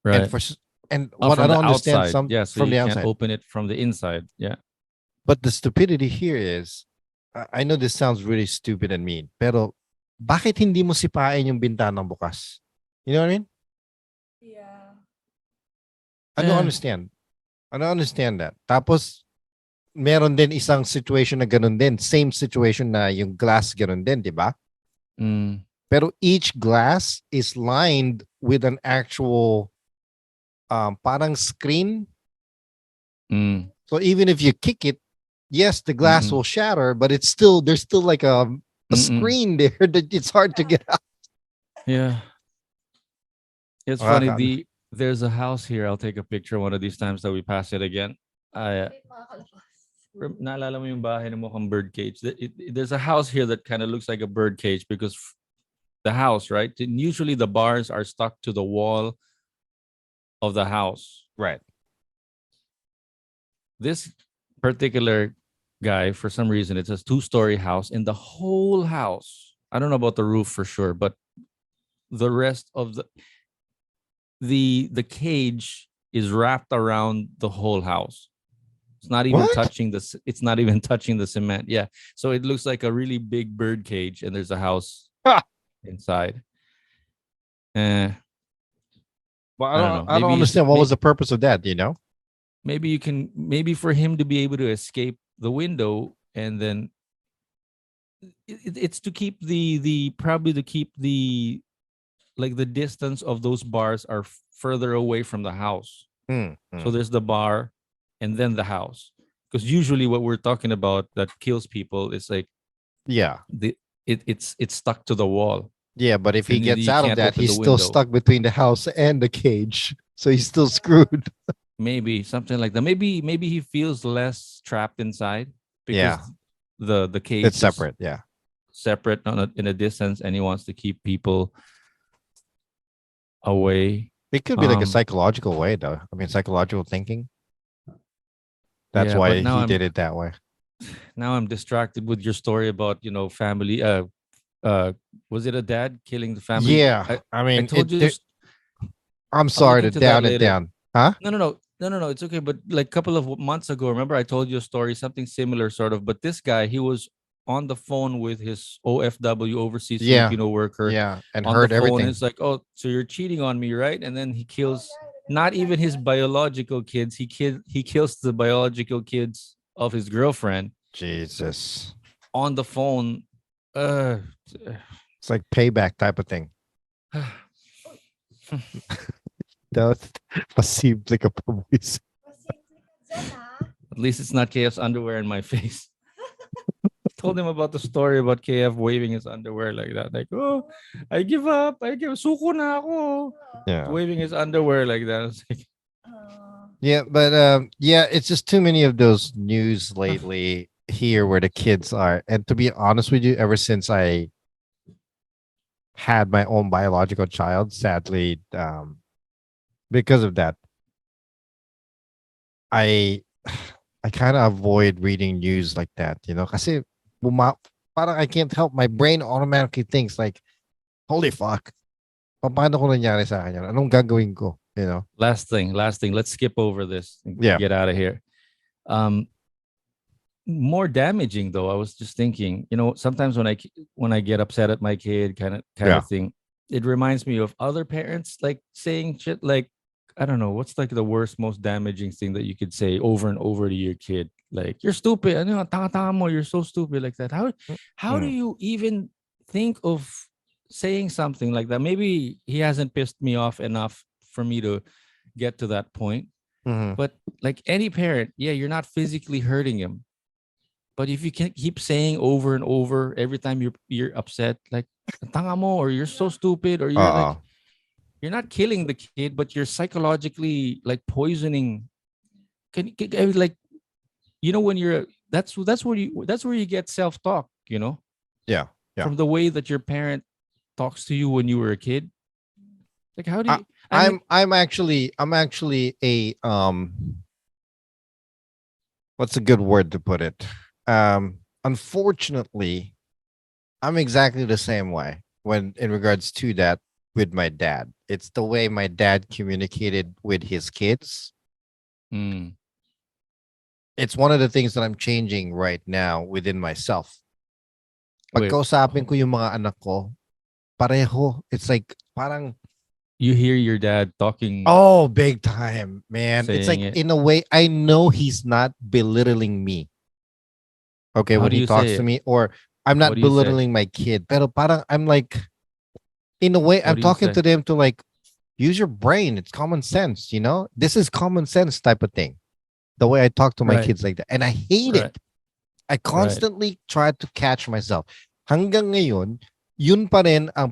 and right. and what I From don't the understand outside. some Yeah, so from you the can't outside. open it from the inside. Yeah. But the stupidity here is, I know this sounds really stupid and mean, pero bakit hindi mo sipain yung bintanang bukas? You know what I mean? I don't Yeah. understand. I don't understand that. Tapos, meron din isang situation na ganun din. Same situation na yung glass ganun din, di ba? Mm, Pero each glass is lined with an actual parang screen. mm, So even if you kick it, yes, the glass mm-mm, will shatter, but there's still like a mm-mm. screen there that it's hard to get out. Yeah. It's funny. There's a house here. I'll take a picture one of these times that we pass it again. I naalala mo yung bahay na mukhang bird cage. There's a house here that kind of looks like a bird cage because the house, right? And usually the bars are stuck to the wall of the house. Right. This particular guy, for some reason, it's a 2-story house, and the whole house, I don't know about the roof for sure, but the rest of the cage is wrapped around the whole house. It's not even What? touching it's not even touching the cement. Yeah. So it looks like a really big bird cage, and there's a house Ah. inside. Eh, Well, I don't know. I don't Maybe understand what was the purpose of that, you know? maybe for him to be able to escape the window, and then it's to keep the probably to keep the like the distance of those bars are further away from the house. Mm, So mm. there's the bar and then the house. Because usually what we're talking about that kills people is like Yeah. it's stuck to the wall. Yeah, but if he And gets you out of can't that, open he's the still window. stuck between the house and the cage. So he's still screwed. Maybe something like that. Maybe he feels less trapped inside because Yeah. the cage It's is separate. Yeah. separate in a distance, and he wants to keep people away. It could be like a Um, psychological way, though. I mean, psychological thinking. That's yeah, but why now he did it that way. I'm distracted with your story about family. Was it a dad killing the family? Yeah. I I mean, told you this. I'm I'll look sorry to into that down it later. down. Huh? No. It's okay. But like a couple of months ago, remember I told you a story, something similar, sort of. But this guy, he was on the phone with his OFW, overseas Yeah. Filipino worker, Yeah. And on the heard phone. And everything. it's like, oh, so you're cheating on me, right? And then he kills not even his biological kids. He kills the biological kids of his girlfriend Jesus. on the phone. Uh, It's like payback type of thing. Posible ka pa, boys. At least it's not KF's underwear in my face. Told him about the story about KF waving his underwear like that. Like, oh, I give up. Suko na ako. Yeah. Waving his underwear like that. It's like, Yeah, but yeah, it's just too many of those news lately here where the kids are. And to be honest with you, ever since I had my own biological child, sadly, because of that, I I kind of avoid reading news like that, you know, kasi parang I can't help, my brain automatically thinks like, holy fuck, paano ko nangyari sa akin yan? Anong gagawin ko, you know? last thing. Let's skip over this and Yeah. get out of here. More damaging though. I was just thinking, sometimes when I get upset at my kid, kind Yeah. of thing, it reminds me of other parents like saying shit like, I don't know, what's like the worst, most damaging thing that you could say over and over to your kid? Like, you're stupid. Tanga mo, you're so stupid, like that. How do you even think of saying something like that? Maybe he hasn't pissed me off enough for me to get to that point. Mhm. But like any parent, yeah, you're not physically hurting him. But if you can keep saying over and over every time you're upset, like tanga mo, or you're so stupid, or you're like, you're not killing the kid, but you're psychologically like poisoning. Like, when you're that's where you get self-talk, Yeah. from the way that your parent talks to you when you were a kid. Like, how do you? I'm actually a what's a good word to put it? Unfortunately, I'm exactly the same way when in regards to that with my dad. It's the way my dad communicated with his kids. Mm. It's one of the things that I'm changing right now within myself. Wait. Pagkausapin ko yung mga anak ko, pareho. It's like parang, You hear your dad talking. oh, big time, man. It's like, Saying it. in a way, I know he's not belittling me. Okay, How when do he you talks say to it? me, or I'm What not do you say? belittling my kid, pero parang I'm like, in a way, What I'm do you talking say? to them to like, use your brain. It's common sense, you know? This is common sense type of thing. The way I talk to my Right. kids like that. And I hate Right. it. I constantly try to catch myself. Hanggang ngayon, yun pa rin ang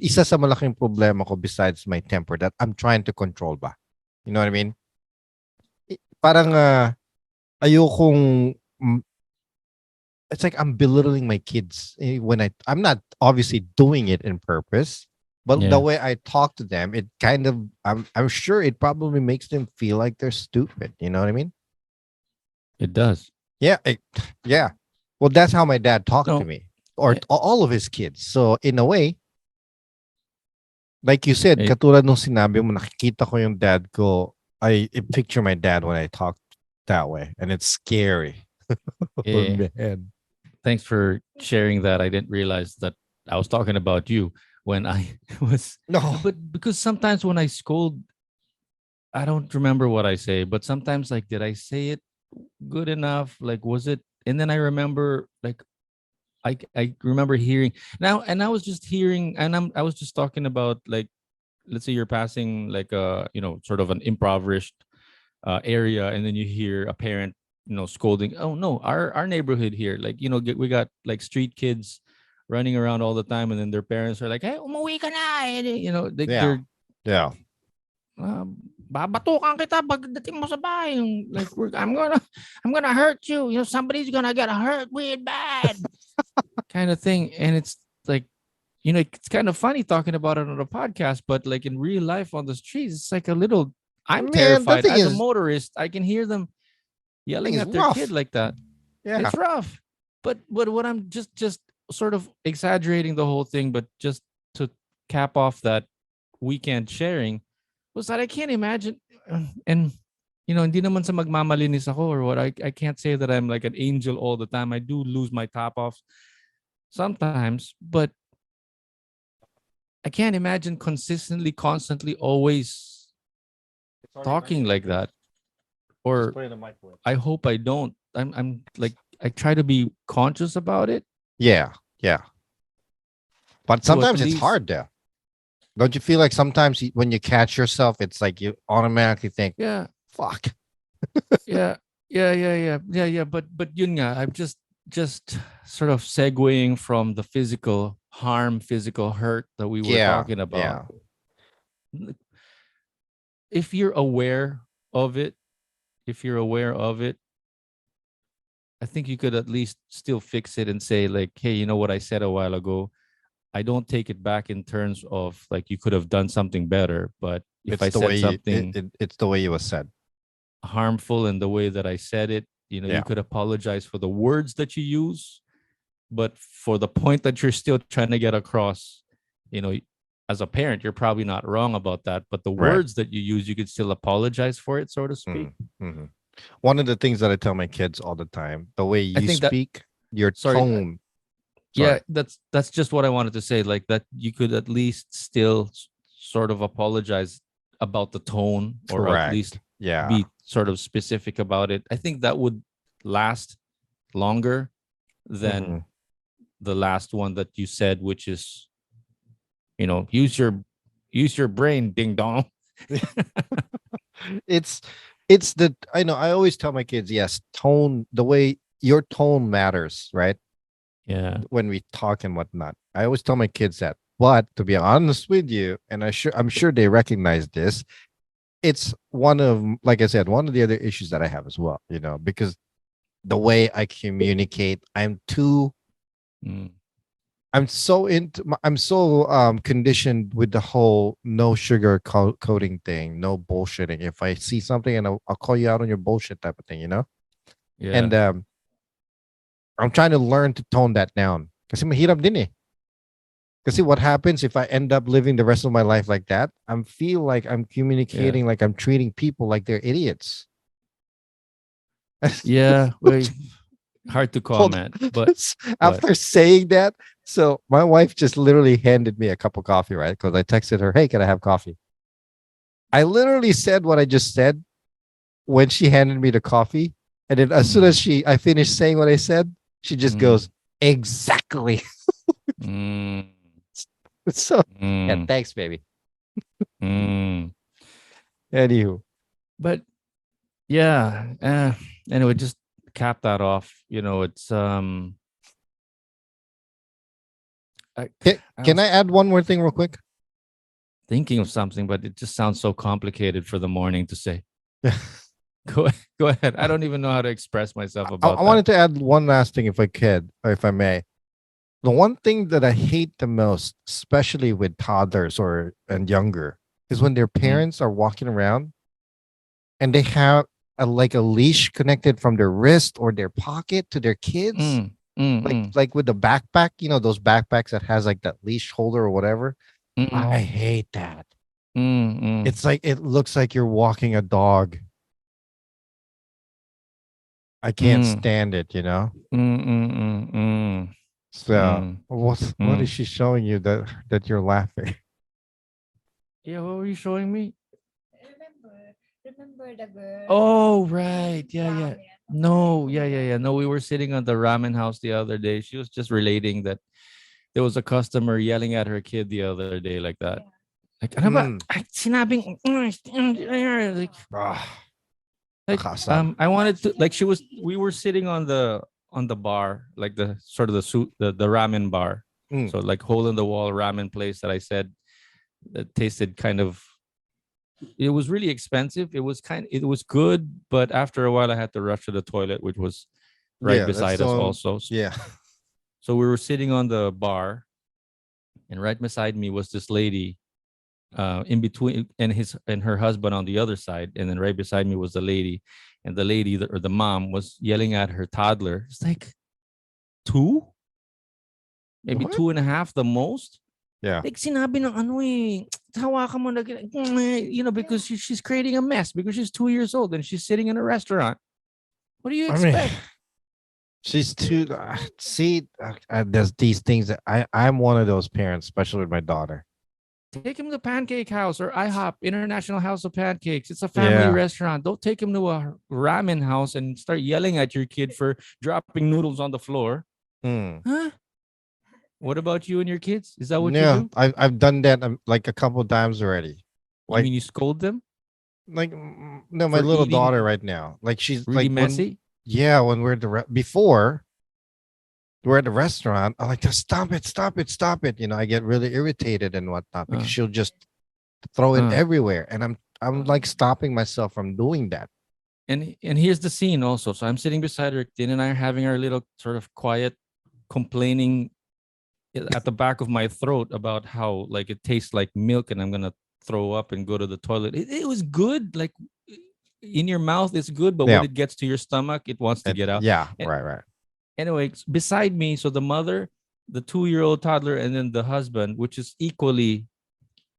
isa sa malaking problema ko besides my temper that I'm trying to control ba. You know what I mean? Parang ayokong it's like I'm belittling my kids when I'm not obviously doing it in purpose, but the Yeah, way I talk to them, it kind of I'm sure it probably makes them feel like they're stupid. You know what I mean? it does. Yeah, yeah. Well, that's how my dad talked to No, me, or eh, all of his kids. So in a way, like you said, eh, katulad nung sinabi mo, nakikita ko yung dad ko. I picture my dad when I talk that way, and it's scary. Oh eh, man. thanks for sharing that. I didn't realize that I was talking about you when I was, No. but because sometimes when I scold, I don't remember what I say, but sometimes like, did I say it good enough? Like, was it? And then I remember like, I remember hearing now, and I was just hearing, and I was just talking about like, let's say you're passing like a, sort of an impoverished area, and then you hear a parent, scolding. Oh no, our neighborhood here, like, we got like street kids running around all the time, and then their parents are like, "Hey, umuwi ka na," and, Yeah. they're Yeah. babatukan kita pagdating mo sa bahay. Like, I'm gonna hurt you. Somebody's gonna get hurt real bad, kind of thing. And it's like, it's kind of funny talking about it on a podcast, but like in real life on the streets, it's like a little. I'm Man, the terrified thing as a is, motorist. I can hear them thing yelling is at their kid rough. like that. Yeah. It's rough. But what I'm just sort of exaggerating the whole thing, but just to cap off that weekend sharing was that I can't imagine, and hindi naman sa magmamalinis ako or what. I can't say that I'm like an angel all the time. I do lose my top off sometimes, but I can't imagine consistently, constantly, always talking like that. Or Put it in the microwave. I hope I don't. I'm like, I try to be conscious about it Yeah. Yeah. But to at sometimes it's least, hard there. Don't you feel like sometimes when you catch yourself, it's like you automatically think, yeah, fuck. yeah, yeah. But yun nga, I'm just sort of segueing from the physical harm, physical hurt that we were Yeah. talking about. Yeah. If you're aware of it, if you're aware of it, I think you could at least still fix it and say like, hey, you know what I said a while ago? I don't take it back in terms of like you could have done something better, but if It's I the said way something it's the way it was said. harmful in the way that I said it, you Yeah. could apologize for the words that you use, but for the point that you're still trying to get across, you know, as a parent, you're probably not wrong about that, but the Right. words that you use, you could still apologize for it, so to speak. Mm-hmm. One of the things that I tell my kids all the time, the way I you think that, speak, your sorry, tone. yeah, Sorry. that's just what I wanted to say, like that you could at least still sort of apologize about the tone, or at least Correct. Yeah. be sort of specific about it. I think that would last longer than Mhm. the last one that you said, which is, use your brain, ding dong. it's it's the I know I always tell my kids, yes, tone, the way your tone matters, right? Yeah. When we talk and whatnot. I always tell my kids that. But to be honest with you, and I'm sure they recognize this, it's one of, like I said, one of the other issues that I have as well, because the way I communicate, Mm. I'm so conditioned with the whole no sugar coating thing, no bullshitting. If I see something and I'll call you out on your bullshit type of thing. And Yeah. I'm trying to learn to tone that down. Kasi mahirap din eh. Kasi what happens if I end up living the rest of my life like that? I feel like I'm Yeah. communicating, like I'm treating people like they're idiots. Yeah. Well, hard to Hold comment, on. but what? After saying that, so my wife just literally handed me a cup of coffee, right? Because I texted her, "Hey, can I have coffee?" I literally said what I just said when she handed me the coffee, and then as soon as I finished saying what I said, she just Mm. goes, "Exactly." Mm. So yeah, Mm. thanks, baby. Mm. Anywho, But yeah, anyway, just cap that off. It's I, I can was I add one more thing real quick? thinking of something, but it just sounds so complicated for the morning to say. Go ahead. I don't even know how to express myself I about that. wanted to add one last thing, if I could, or if I may. The one thing that I hate the most, especially with toddlers and younger, is when their parents are walking around and they have like a leash connected from their wrist or their pocket to their kids. Like with the backpack, those backpacks that has like that leash holder or whatever. I hate that. It's like it looks like you're walking a dog. I can't stand it, So what is she showing you that you're laughing? Yeah, what were you showing me? Remember the girl? Oh, right. Yeah. Ramen. No, yeah. No, we were sitting on the ramen house the other day. She was just relating that there was a customer yelling at her kid the other day like that. Yeah. Like, ano ba? Ay, sinabing, like, Ah, like nakasal. I wanted to like we were sitting on the bar, like the sort of the ramen bar. So like hole in the wall ramen place that I said that tasted kind of, it was really expensive. It was good, but after a while I had to rush to the toilet, which was right Yeah, that's beside the us one. also. Yeah. So we were sitting on the bar, and right beside me was this lady, in between, and her husband on the other side, and then right beside me was the lady, and the lady or the mom was yelling at her toddler. It's like two, maybe What? 2.5 the most. Yeah. Like sinabi ng ano eh, hawakan mo na, because she's creating a mess because she's 2 years old and she's sitting in a restaurant. What do you I mean, expect? she's too. See, there's these things that I'm one of those parents, especially with my daughter. Take him to Pancake House or IHOP, International House of Pancakes. It's a family Yeah. restaurant. Don't take him to a ramen house and start yelling at your kid for dropping noodles on the floor. Huh? What about you and your kids? Is that what you Yeah, do? I've done that like a couple times already. You Like mean you scold them no, my for little daughter eating right now. Like she's really like messy? when we're at before we're at the restaurant, I like to stop it, stop it, stop it. I get really irritated and whatnot because Uh, she'll just throw it uh. everywhere, and I'm like stopping myself from doing that. And here's the scene also. So I'm sitting beside her. Din and I are having our little sort of quiet complaining at the back of my throat about how like it tastes like milk and I'm gonna throw up and go to the toilet. It was good. Like in your mouth, it's good, but when Yeah, it gets to your stomach, it wants to get out. yeah, And right. anyway, beside me, so the mother, the 2-year-old toddler, and then the husband, which is equally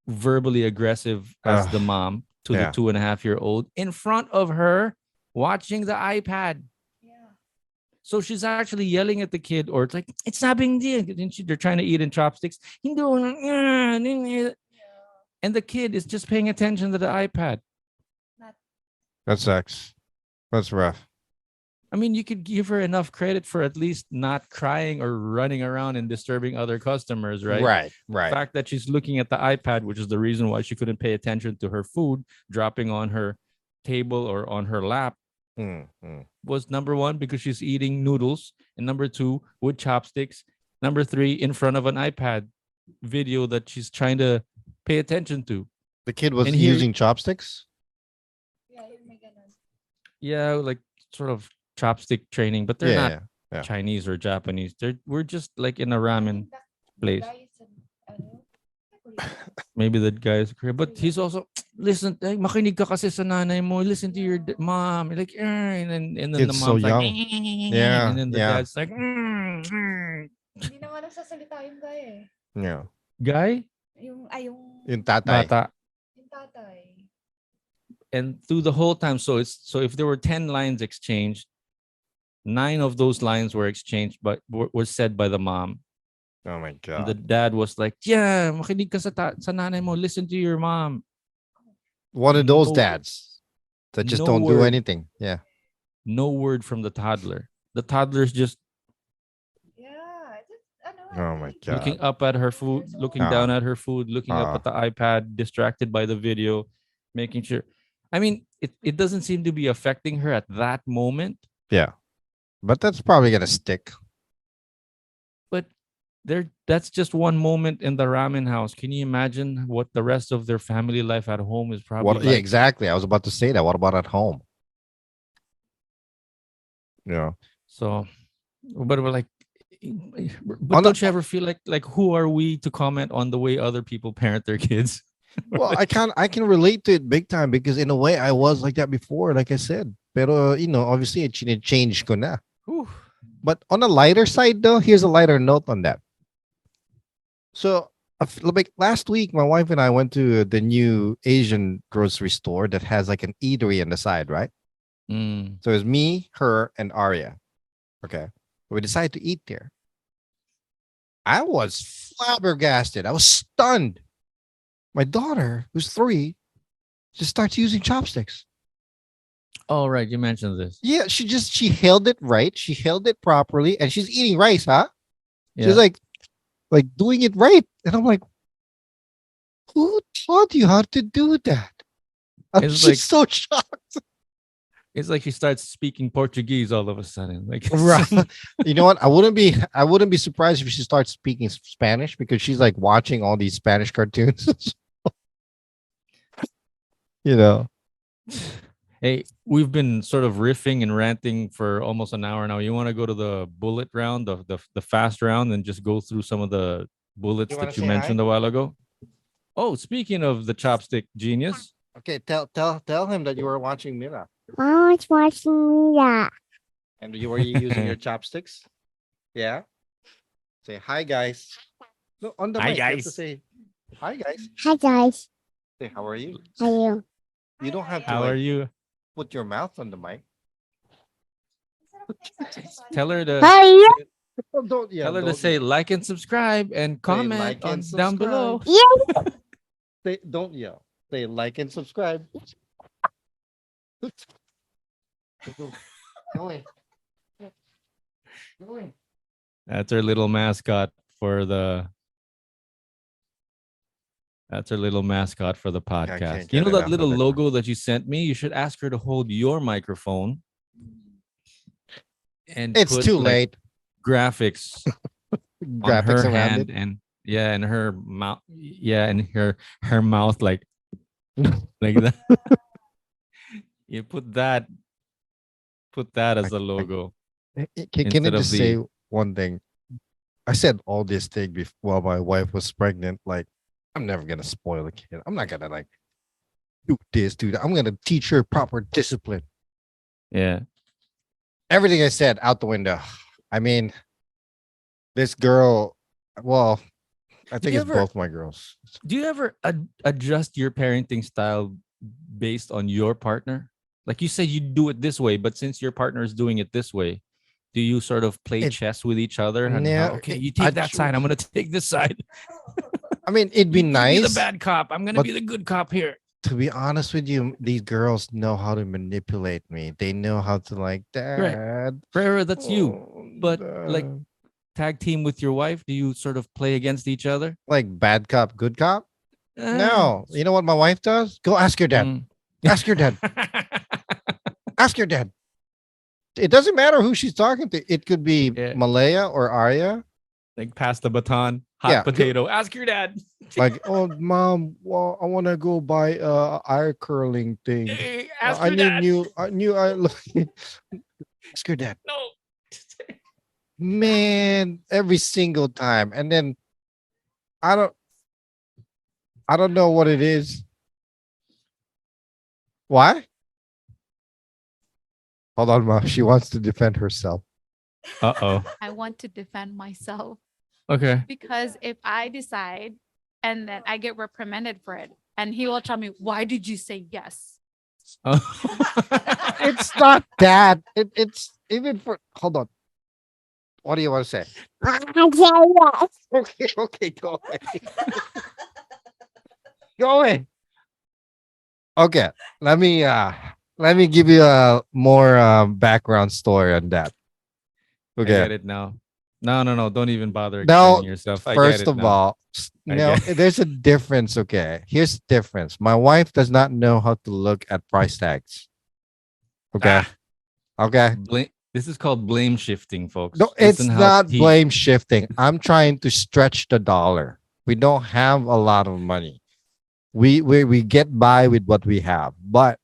verbally aggressive as the mom to the Yeah. 2.5-year-old, in front of her watching the iPad. Yeah. So she's actually yelling at the kid, or it's like, it's not being deal. They're trying to eat in chopsticks. And the kid is just paying attention to the iPad. That sucks. That's rough. I mean, you could give her enough credit for at least not crying or running around and disturbing other customers, right? Right. The fact that she's looking at the iPad, which is the reason why she couldn't pay attention to her food dropping on her table or on her lap, was number one, because she's eating noodles, and number two, with chopsticks, number three, in front of an iPad video that she's trying to pay attention to. The kid was And here- using chopsticks. Yeah, like sort of chopstick training, but they're not Yeah. Chinese or Japanese. We're just like in a ramen place. Maybe that guy is Korean, but he's also, listen, makinig ka kasi sa nanay mo, listen to your mom, like, and then the Kid's so mom's like, young. Yeah, and then the yeah. dad's like, Hindi naman nagsasalita yung guy eh. Yeah. guy, Yung Tatay. bata. yung tatay. And through the whole time, so if there were 10 lines exchanged, 9 of those lines were exchanged, but were said by the mom. Oh my And the god. dad was like, yeah, makinig ka sa nanay mo, listen to your mom. One of those No- dads that just no don't do word. anything. Yeah. No word from the toddler. The toddler's just Yeah. Oh my god. looking up at her food, looking down at her food, looking up at the iPad, distracted by the video, making sure. I mean, it doesn't seem to be affecting her at that moment, Yeah. But that's probably gonna stick. but that's just one moment in the ramen house. Can you imagine what the rest of their family life at home is probably Yeah, like? exactly. I was about to say that. What about at home? Yeah. So, but we're like, but On a- don't you ever feel like who are we to comment on the way other people parent their kids? Well, I can relate to it big time because in a way I was like that before, like I said. Pero obviously it changed ko na. Whew. But on a lighter side though, here's a lighter note on that. So like last week, my wife and I went to the new Asian grocery store that has like an eatery on the side, right? Mm. So it's me, her, and Arya. Okay. We decided to eat there. I was flabbergasted. I was stunned. My daughter, who's 3, just starts using chopsticks. Oh, right. You mentioned this. Yeah, she held it right. She held it properly, and she's eating rice, huh? Yeah. She's like doing it right. And I'm like, who taught you how to do that? I'm It's just like- so shocked. It's like she starts speaking Portuguese all of a sudden. Like, Right. You know what? I wouldn't be surprised if she starts speaking Spanish because she's like watching all these Spanish cartoons. you know. Hey, we've been sort of riffing and ranting for almost an hour now. You want to go to the bullet round, the fast round, and just go through some of the bullets You wanna that you say mentioned hi? a while ago? Oh, speaking of the chopstick genius, Okay, tell him that you were watching Mira. I was watching Mira. And were you using your chopsticks? Yeah. Say hi, guys. No, on the Hi, mic. You have to guys. say hi, guys. Hi guys, Say how are you? how are you? You don't have to how are you? put your mouth on the mic. Tell her to How are you? Oh, don't tell her to say like and subscribe and comment like and down below. Yeah. Say, don't yell. Say like and subscribe. Go away. Go away. That's our little mascot for the. That's our little mascot for the podcast. can't You know get that enough little of it. logo that you sent me? You should ask her to hold your microphone. And It's put, too like, late. graphics on Graphics her around hand it. and and her mouth, and her mouth like that. You put that as the logo Can I instead of just the- say one thing? I said all this thing before while my wife was pregnant. Like, I'm never gonna spoil a kid. I'm not gonna like do this, do that. I'm gonna teach her proper discipline. yeah. Everything I said out the window. I mean, this girl. Well, I think you it's ever- both my girls. Do you ever adjust your parenting style based on your partner? Like you say, you do it this way, but since your partner is doing it this way, do you sort of play It- chess with each other? And Yeah, okay, it- you I take that tr- side. I'm gonna take this side. I mean, it'd be You be nice. the bad cop. I'm gonna but- be the good cop here. To be honest with you, these girls know how to manipulate me. They know how to like, Dad. Rara, that's you. oh, But, like, Dad." Tag team with your wife. Do you sort of play against each other? like bad cop, good cop. Eh, No, you know what my wife does? Go ask your dad. mm. Ask your dad. Ask your dad. It doesn't matter who she's talking to. It could be Yeah. Malaya or Arya. Like pass the baton, hot Yeah. potato. Ask your dad. Like, oh, mom, well, I want to go buy eye curling thing. Hey, ask I your need dad. new. I knew I look. Ask your dad. No. Man, every single time. And then I don't know what it is. Why? Hold on, mom. She wants to defend herself. Uh-oh. I want to defend myself Okay. because if I decide and then I get reprimanded for it, and he will tell me, why did you say yes? Oh. It's not that. It's even for. Hold on. What do you want to say? I say yes. Okay, go away. Go away. Okay, let me give you a more background story on that. I get Okay, it now. No. Don't even bother Now, explaining yourself. I get first it of now. all, I no, get there's a difference. Okay, here's the difference. My wife does not know how to look at price tags. Okay, okay. This is called blame shifting, folks. No, it's Listen how not he- blame shifting. I'm trying to stretch the dollar. We don't have a lot of money. We get by with what we have. But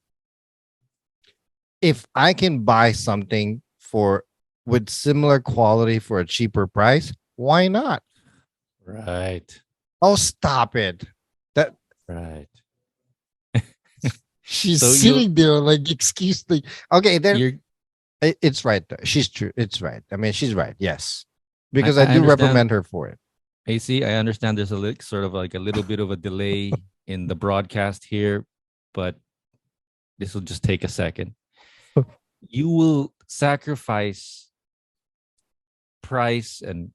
if I can buy something for with similar quality for a cheaper price, why not? Right. Oh, stop it. That Right. she's So sitting there like excuse me. Okay, then you're it's right. She's true. It's right. I mean, she's right. Yes. I, Because I I do understand reprimand her for it. AC, I understand there's sort of like a little bit of a delay in the broadcast here, but this will just take a second. You will sacrifice price and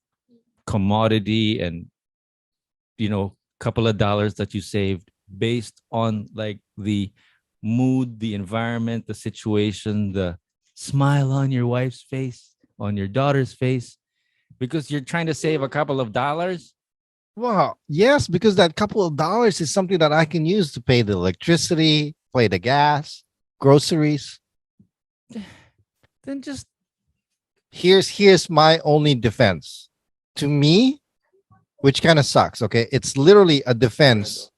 commodity and couple of dollars that you saved based on like the mood, the environment, the situation, the smile on your wife's face, on your daughter's face, because you're trying to save a couple of dollars. Well, yes, because that couple of dollars is something that I can use to pay the electricity, pay the gas, groceries. Then just Here's my only defense. To me, which kind of sucks, okay? It's literally a defense.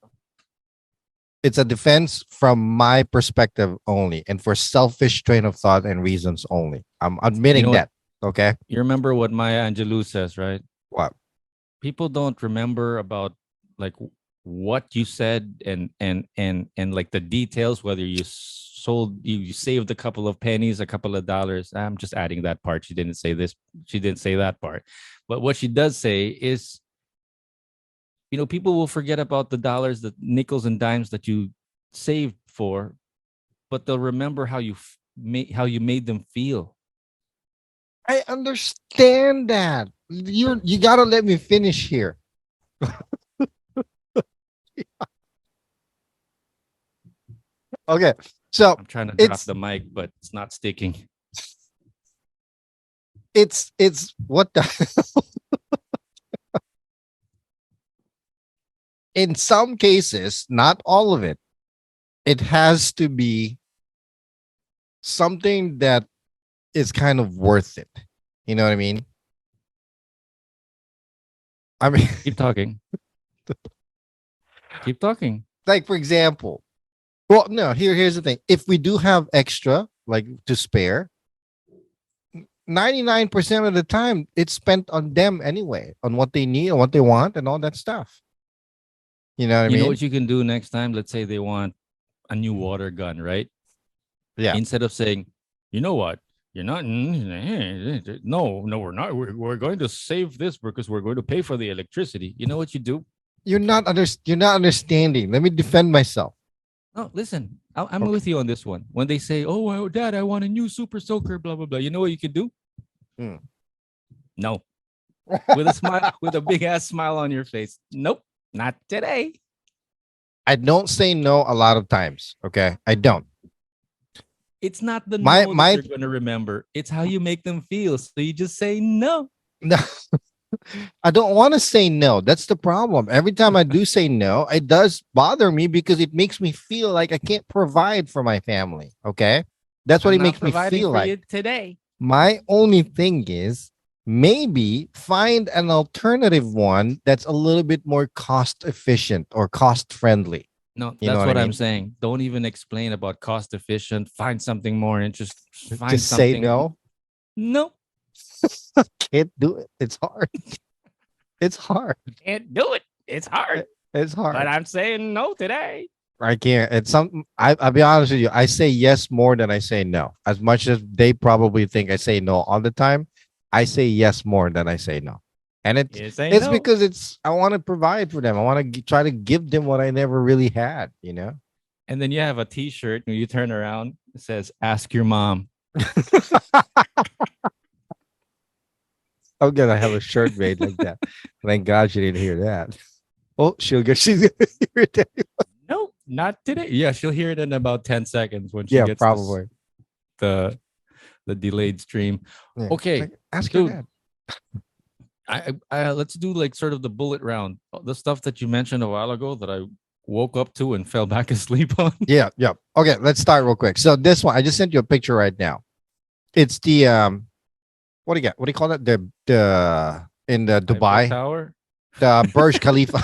It's a defense from my perspective only and for selfish train of thought and reasons only. I'm admitting know what? that, okay? You remember what Maya Angelou says, right? What? People don't remember about like what you said and like the details, whether you saved a couple of pennies, a couple of dollars. I'm just adding that part. She didn't say this, she didn't say that part. But what she does say is, people will forget about the dollars, the nickels and dimes that you saved for, but they'll remember how you made them feel. I understand that. You gotta let me finish here. Okay, so I'm trying to drop it's the mic, but it's not sticking. it's what the in some cases, not all of it, it has to be something that is kind of worth it. You know what I mean? I mean, Keep talking. Keep talking. like for example, well, no, here's the thing. If we do have extra, like to spare, 99% of the time it's spent on them anyway, on what they need and what they want and all that stuff. You know what I You know mean? what you can do next time? Let's say they want a new water gun, right? Yeah. Instead of saying, you know what? You're not. No, we're not. We're going to save this because we're going to pay for the electricity. You know what you do? You're not understanding. Let me defend myself. No, listen. I'm Okay. with you on this one. When they say, "Oh, well, Dad, I want a new Super Soaker," blah blah blah. You know what you can do? Hmm. No, with a smile, with a big ass smile on your face. Nope, not today. I don't say no a lot of times. Okay. I don't. It's not the My no that my you're going to remember. It's how you make them feel. So you just say no. no, I don't want to say no. That's the problem. Every time I do say no, it does bother me because it makes me feel like I can't provide for my family. Okay. That's what I'm it not makes me providing feel for like. you today. My only thing is maybe find an alternative one that's a little bit more cost efficient or cost friendly. No, You know that's what I what I'm mean? saying. Don't even explain about cost efficient. Find something more interesting. Find Just say something. no. No, Can't do it. It's hard. It's hard. can't do it. It's hard. It's hard. But I'm saying no today. I can't. It's something. I'll be honest with you. I say yes more than I say no. As much as they probably think I say no all the time, I say yes more than I say no. And You say it's no. because I want to provide for them. I want to try to give them what I never really had. You know. And then you have a T-shirt and you turn around. It says, "Ask your mom." I'm gonna have a shirt made like that. Thank God she didn't hear that. Oh, she's gonna hear it. Nope, not today. Yeah, she'll hear it in about 10 seconds when she Yeah, gets probably. the delayed stream. Yeah. Okay, Like, ask your dude. dad. I let's do like sort of the bullet round. The stuff that you mentioned a while ago that I woke up to and fell back asleep on. Yeah, yeah. Okay, let's start real quick. So this one, I just sent you a picture right now. It's the what do you got? What do you call it? The in the Eiffel Dubai, Tower. the Burj Khalifa.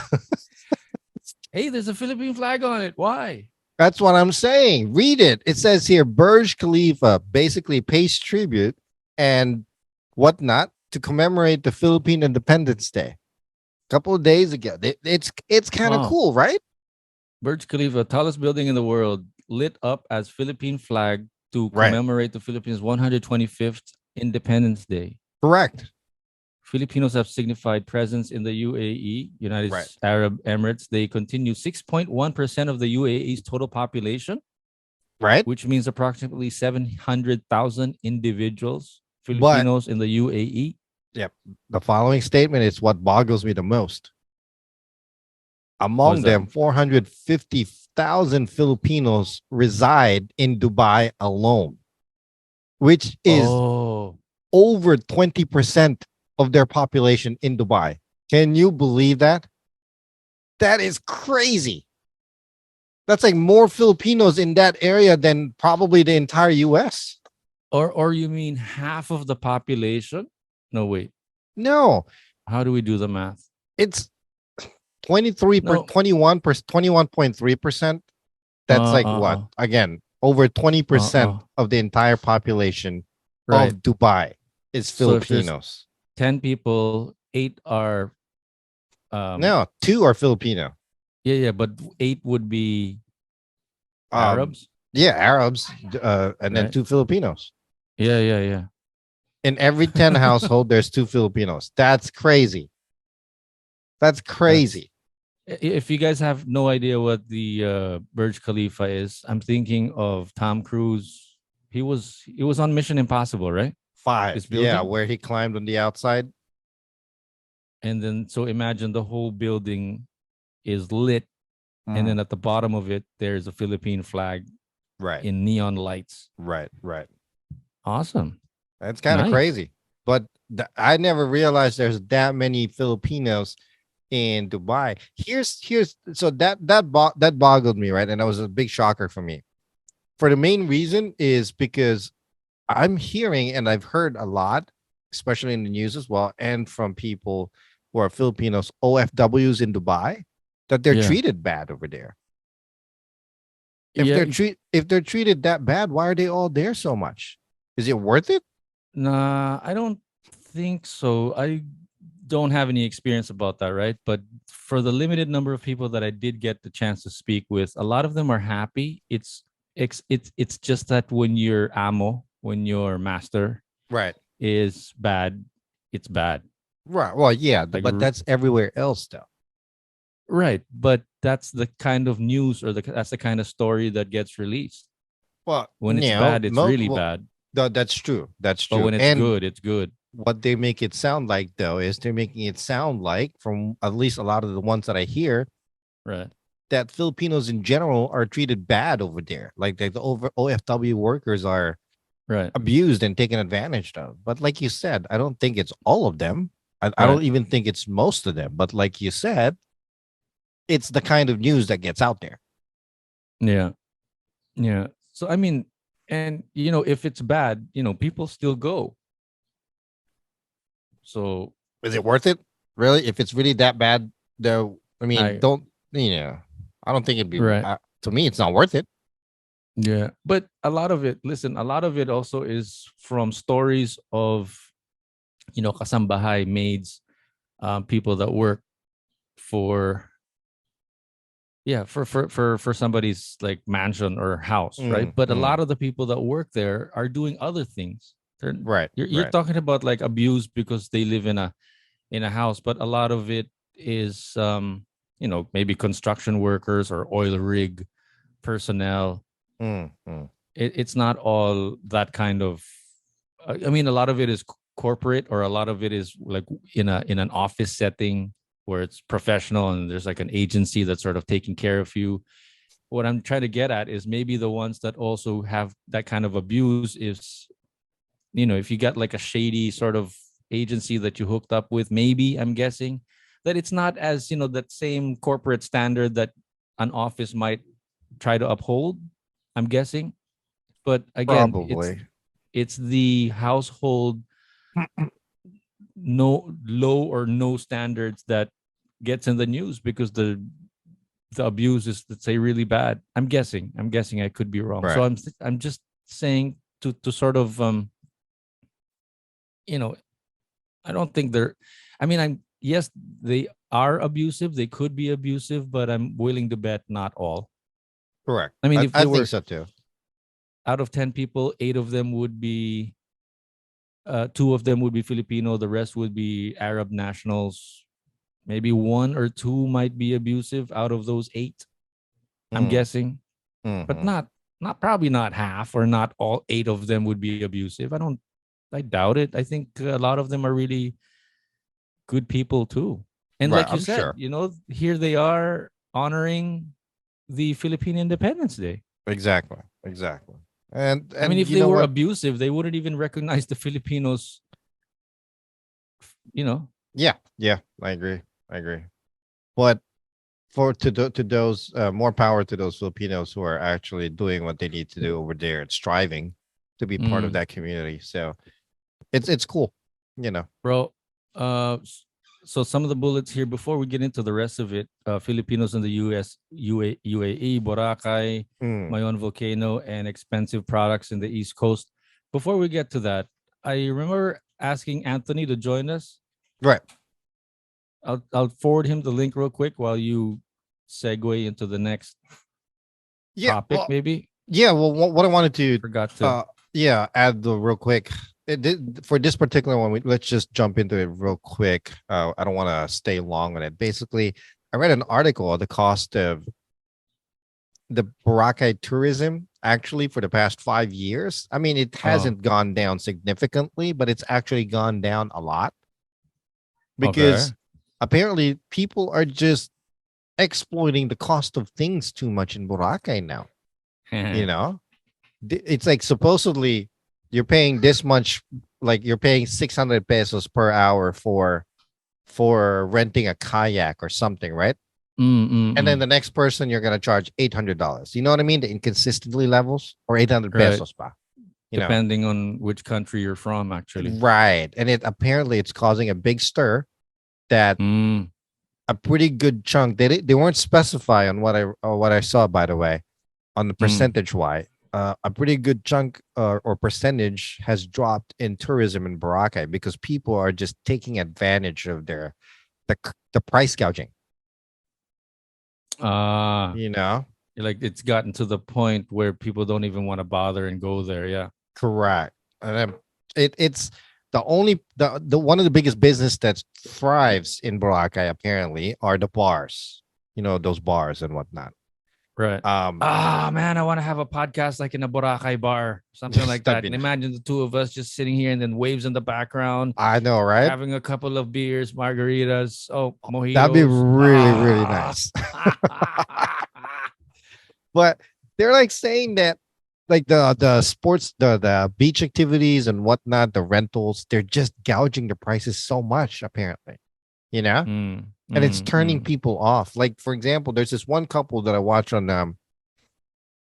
Hey, there's a Philippine flag on it. Why? That's what I'm saying. Read it. It says here Burj Khalifa basically pays tribute and whatnot to commemorate the Philippine Independence Day. A couple of days ago. It's kind of Wow. cool, right? Burj Khalifa, tallest building in the world, lit up as Philippine flag to Right. commemorate the Philippines' 125th Independence Day. Correct. Filipinos have signified presence in the UAE, United Right. Arab Emirates. They continue 6.1% of the UAE's total population, Right. which means approximately 700,000 individuals, But Filipinos in the UAE. yep, the following statement is what boggles me the most. Among What's that? them, 450,000 Filipinos reside in Dubai alone, which is Oh, over 20% of their population in Dubai. Can you believe that? That is crazy. That's like more Filipinos in that area than probably the entire US. or you mean half of the population? No, wait. No, How do we do the math? it's 23 per No. 21.3%. That's like what? Uh. Again, over 20% Uh. of the entire population Right. of Dubai is So if there's Filipinos. 10 people, 8 are No, 2 are Filipino. yeah, but 8 would be Um, Arabs, yeah, Arabs, and then right? 2 Filipinos. Yeah. In every 10 household, there's 2 Filipinos. That's crazy. That's That's crazy. if you guys have no idea what the Burj Khalifa is, I'm thinking of Tom Cruise. He was on Mission Impossible, right? 5. This Yeah, building. where he climbed on the outside. And then so imagine the whole building is lit, and then at the bottom of it there's a Philippine flag Right. in neon lights. Right. Awesome. That's kind of Nice. crazy. But I never realized there's that many Filipinos in Dubai. Here's so that boggled me, right? And that was a big shocker for me. For the main reason is because I'm hearing and I've heard a lot, especially in the news as well, and from people who are Filipinos, OFWs in Dubai, that they're Yeah. treated bad over there. If Yeah. they're treated that bad, why are they all there so much? Is it worth it? Nah, I don't think so. I don't have any experience about that, right? But for the limited number of people that I did get the chance to speak with, a lot of them are happy. It's just that when your amo, when your master Right. is bad, it's bad. Right. Well, yeah, Like but that's everywhere else though. right, but that's the kind of news or that's the kind of story that gets released. Well, When it's no, bad, it's really bad. that's true. That's But true. when it's And good, it's good. what they make it sound like though is they're making it sound like, from at least a lot of the ones that I hear, Right. that Filipinos in general are treated bad over there. Like the over OFW workers are Right. abused and taken advantage of. But like you said, I don't think it's all of them. I Right. don't even think it's most of them. But like you said, it's the kind of news that gets out there. Yeah. Yeah. So I mean, and if it's bad, people still go. So Is it worth it? Really? If it's really that bad, though, I mean, I don't I don't think it'd be. right. To me, it's not worth it. Yeah. But a lot of it, listen, a lot of it also is from stories of kasambahay maids, people that work for for somebody's like mansion or house, right? But a lot of the people that work there are doing other things. Right. You're talking about like abuse because they live in a house, but a lot of it is maybe construction workers or oil rig personnel. It's not all that kind of I mean, a lot of it is corporate, or a lot of it is like in an office setting where it's professional and there's like an agency that's sort of taking care of you. What I'm trying to get at is maybe the ones that also have that kind of abuse is, if you got like a shady sort of agency that you hooked up with, maybe I'm guessing that it's not as, that same corporate standard that an office might try to uphold, I'm guessing. But again, Probably. it's the household no low or no standards that gets in the news because the abuse is, let's say, really bad. I'm guessing I could be wrong. So Right. I'm just saying to sort of you know, I don't think they're. I mean, yes, they are abusive. They could be abusive, but I'm willing to bet not all. Correct. I mean, if I they think were so too. out of 10 people, 8 of them would be, 2 of them would be Filipino. The rest would be Arab nationals. Maybe 1 or 2 might be abusive out of those 8. I'm Mm, guessing, but mhm. not probably not half or not all 8 of them would be abusive. I doubt it. I think a lot of them are really good people too. And Right. like you I'm said, sure. here they are honoring the Philippine Independence Day. Exactly. Exactly. And I mean, if you they know were what? abusive, they wouldn't even recognize the Filipinos, you know. Yeah. Yeah. I agree. I agree. But to those more power to those Filipinos who are actually doing what they need to do over there and striving to be part of Mm, that community. So it's cool. You know. bro, so some of the bullets here before we get into the rest of it, Filipinos in the US, UAE, Boracay, Mm, Mayon Volcano, and expensive products in the East Coast. Before we get to that, I remember asking Anthony to join us. right. I'll forward him the link real quick while you segue into the next Yeah. topic. Well, Maybe yeah. Well, what I wanted to forgot to. uh yeah add the real quick. For this particular one, let's just jump into it real quick. I don't want to stay long on it. Basically, I read an article on the cost of the Boracay tourism actually for the past 5 years. I mean, it Oh, hasn't gone down significantly, but it's actually gone down a lot okay. because apparently people are just exploiting the cost of things too much in Boracay now. You know, it's like supposedly you're paying this much, like you're paying 600 pesos per hour for renting a kayak or something, right? And then Mm. the next person you're gonna charge $800. You know what I mean? The inconsistently levels or 800 Right. pesos pa. You know, Depending on which country you're from, actually. right? And it apparently it's causing a big stir that Mm, a pretty good chunk. They weren't specify on what I saw, by the way, on the mm. percentage why. A pretty good chunk or percentage has dropped in tourism in Boracay because people are just taking advantage of the price gouging. Ah, You know, like it's gotten to the point where people don't even want to bother and go there. Yeah. correct. And it's the one of the biggest business that thrives in Boracay apparently are the bars. You know, those bars and whatnot. Right. Um, Ah, man, I want to have a podcast like in a Boracay bar, something like that'd that. be And nice. imagine the two of us just sitting here and then waves in the background, I know, right? having a couple of beers, margaritas, That'd be mojitos. really, really Ah. nice. But they're like saying that like the sports, the beach activities and whatnot, the rentals, they're just gouging the prices so much, apparently. You know? Mm, And it's mm, turning mm. people off. Like, for example, there's this one couple that I watch on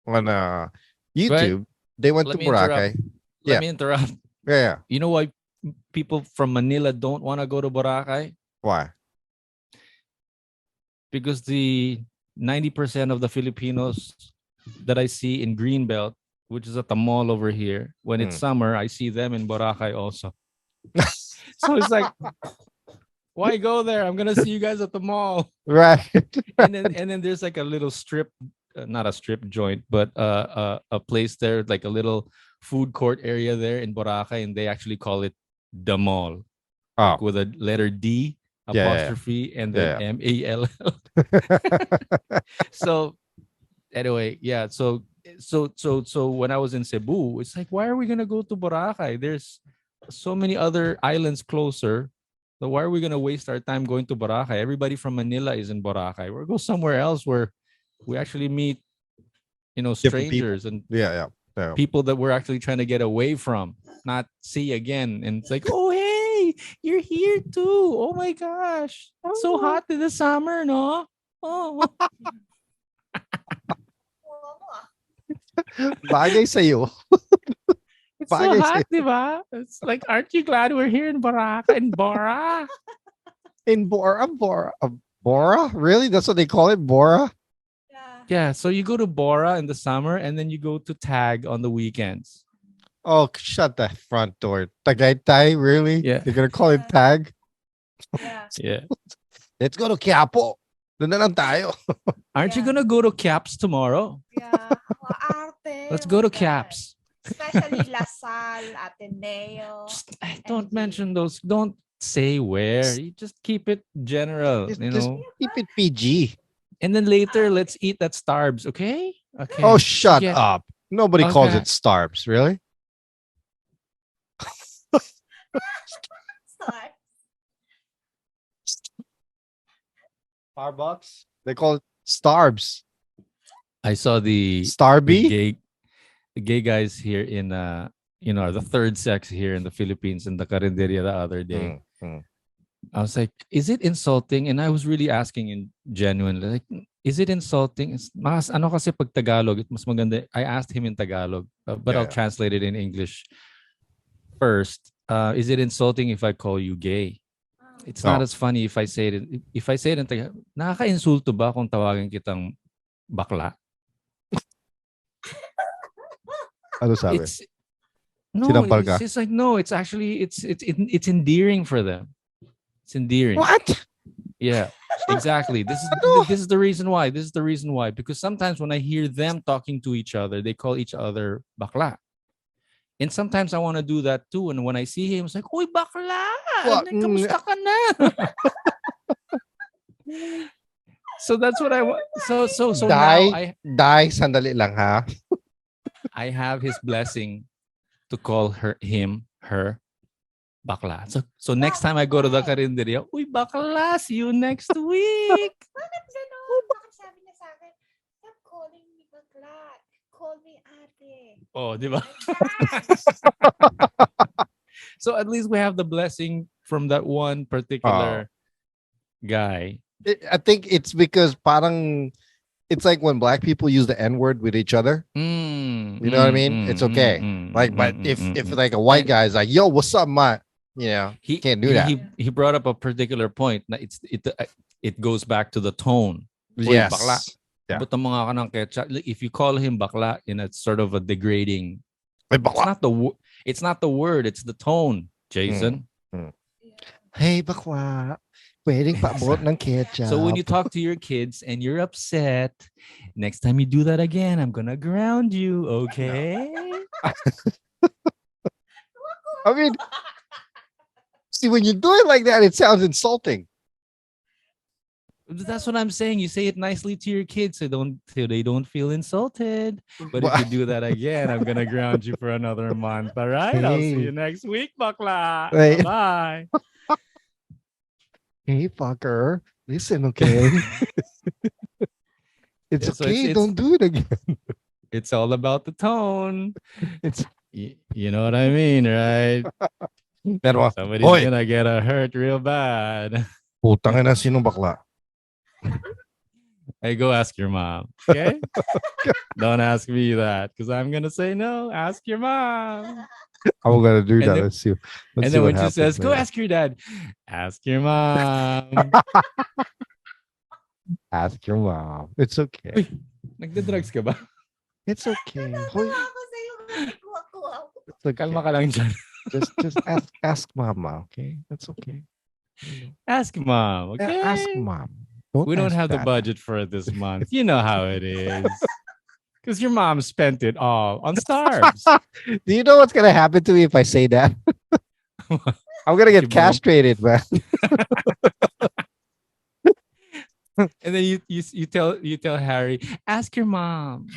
Right. YouTube. They went Let to me interrupt. Boracay. Let Yeah. me interrupt. Yeah, yeah. You know why people from Manila don't want to go to Boracay? Why? Because the 90% of the Filipinos that I see in Greenbelt, which is at the mall over here, when it's Mm. summer, I see them in Boracay also. So it's like, why go there? I'm gonna see you guys at the mall. Right. And then there's like a little strip, not a strip joint, but a place there, like a little food court area there in Boracay, and they actually call it the mall, like Oh, with a letter D yeah, apostrophe and then yeah, MAL. yeah. So anyway, yeah. So when I was in Cebu, it's like, why are we gonna go to Boracay? There's so many other islands closer. So why are we gonna waste our time going to Boracay? Everybody from Manila is in Boracay. We'll go somewhere else where we actually meet, Different people. strangers and Yeah, yeah. Yeah. people that we're actually trying to get away from, not see again. And it's like, oh hey, you're here too. Oh my gosh, it's so hot in the summer, no? Oh, Bagay sa'yo. it's so Bagay hot, sa'yo. diba? It's like, aren't you glad we're here in Baraka, in Bora? In Bora? Really? That's what they call it? Bora? Yeah, so you go to Bora in the summer and then you go to Tag on the weekends. Oh, shut the front door. Tagaytay, really? Yeah. You're gonna call it tag? Yeah. Yeah. Let's go to Quiapo. Doon na lang tayo. Aren't you Yeah. gonna go to Caps tomorrow? Yeah. Arte. Let's oh go my to God. Caps. Especially Lasal, Ateneo. Don't And mention those. Don't say where. You just keep it general, Just, you just know. keep it PG. And then later, let's eat at Starbs, okay? Okay. Oh, shut Sige. up. Nobody calls Okay. it Starbs, really? Sorry. Starbucks? They call it Starbs. I saw the Starby? gay guys here in the third sex here in the Philippines in the Carinderia the other day. I was like, is it insulting? And I was really asking in genuinely, like, is it insulting? Mas ano kasi pag Tagalog, mas maganda. I asked him in Tagalog, but I'll Yeah. translate it in English first. Is it insulting if I call you gay? It's not Oh. as funny if I say it. If I say it in Tagalog, nakaka-insulto ba kung tawagin kitang bakla? Ano sabi? It's no, Sinampal ka? it's like no. It's actually it's endearing for them. It's endearing. What? Yeah, exactly. This is the reason why. This is the reason why. Because sometimes when I hear them talking to each other, they call each other bakla. And sometimes I want to do that too. And when I see him, it's like, "Uy, bakla! What? Kamusta ka na?" So that's what I want. So now Die, sandali lang ha. I have his blessing to call him her bakla. So next time I go to the karinderya, uy bakla, see you next week. Bakit gano'n? Bakit sabi niya sa akin, stop calling me bakla. Call me ate. Oh, di ba? So at least we have the blessing from that one particular guy. I think it's because parang it's like when black people use the N-word with each other. You know what I mean? It's okay. Like, but if like a white guy is like, "Yo, what's up, man?" You know, he can't do that. He brought up a particular point. Na it goes back to the tone. Uy, Yes. bakla. Yeah. But mga ka ng ketchup, if you call him bakla in a sort of a degrading, Ay, it's bakla. not the word, it's the tone, Jason. Hey, bakla. Pwedeng paabot ng ketchup. So when you talk to your kids and you're upset, next time you do that again, I'm gonna ground you, okay? I mean, see, when you do it like that, it sounds insulting. That's what I'm saying. You say it nicely to your kids so they don't feel insulted. But if you do that again, I'm gonna ground you for another month. All right. I'll see you next week, bakla. Hey. Bye. Hey, fucker. Listen, okay? It's Yeah, so okay. Don't do it again. It's all about the tone. It's You know what I mean, right? pero, Somebody's Hoy. gonna get hurt real bad. putang ina, sinong bakla? Hey, go ask your mom. Okay? Don't ask me that because I'm gonna say no. Ask your mom. I'm gonna do And that. then- Let's see. And then when she says, "Go ask your dad," ask your mom. Ask your mom. It's okay. Uy. Nagda-drugs ka ba? It's okay. Hoy, Natawa ako sa'yo. Kuha-kuha ako. it's okay. Kalma ka lang dyan. Just ask mama, okay? That's okay. Ask mom. Yeah, Okay. ask mom. We don't ask have the dad. budget for it this month. You know how it is. Because your mom spent it all on Starbs. Do you know what's gonna happen to me if I say that? I'm gonna get Your mom- castrated, man. And then you tell Harry, ask your mom.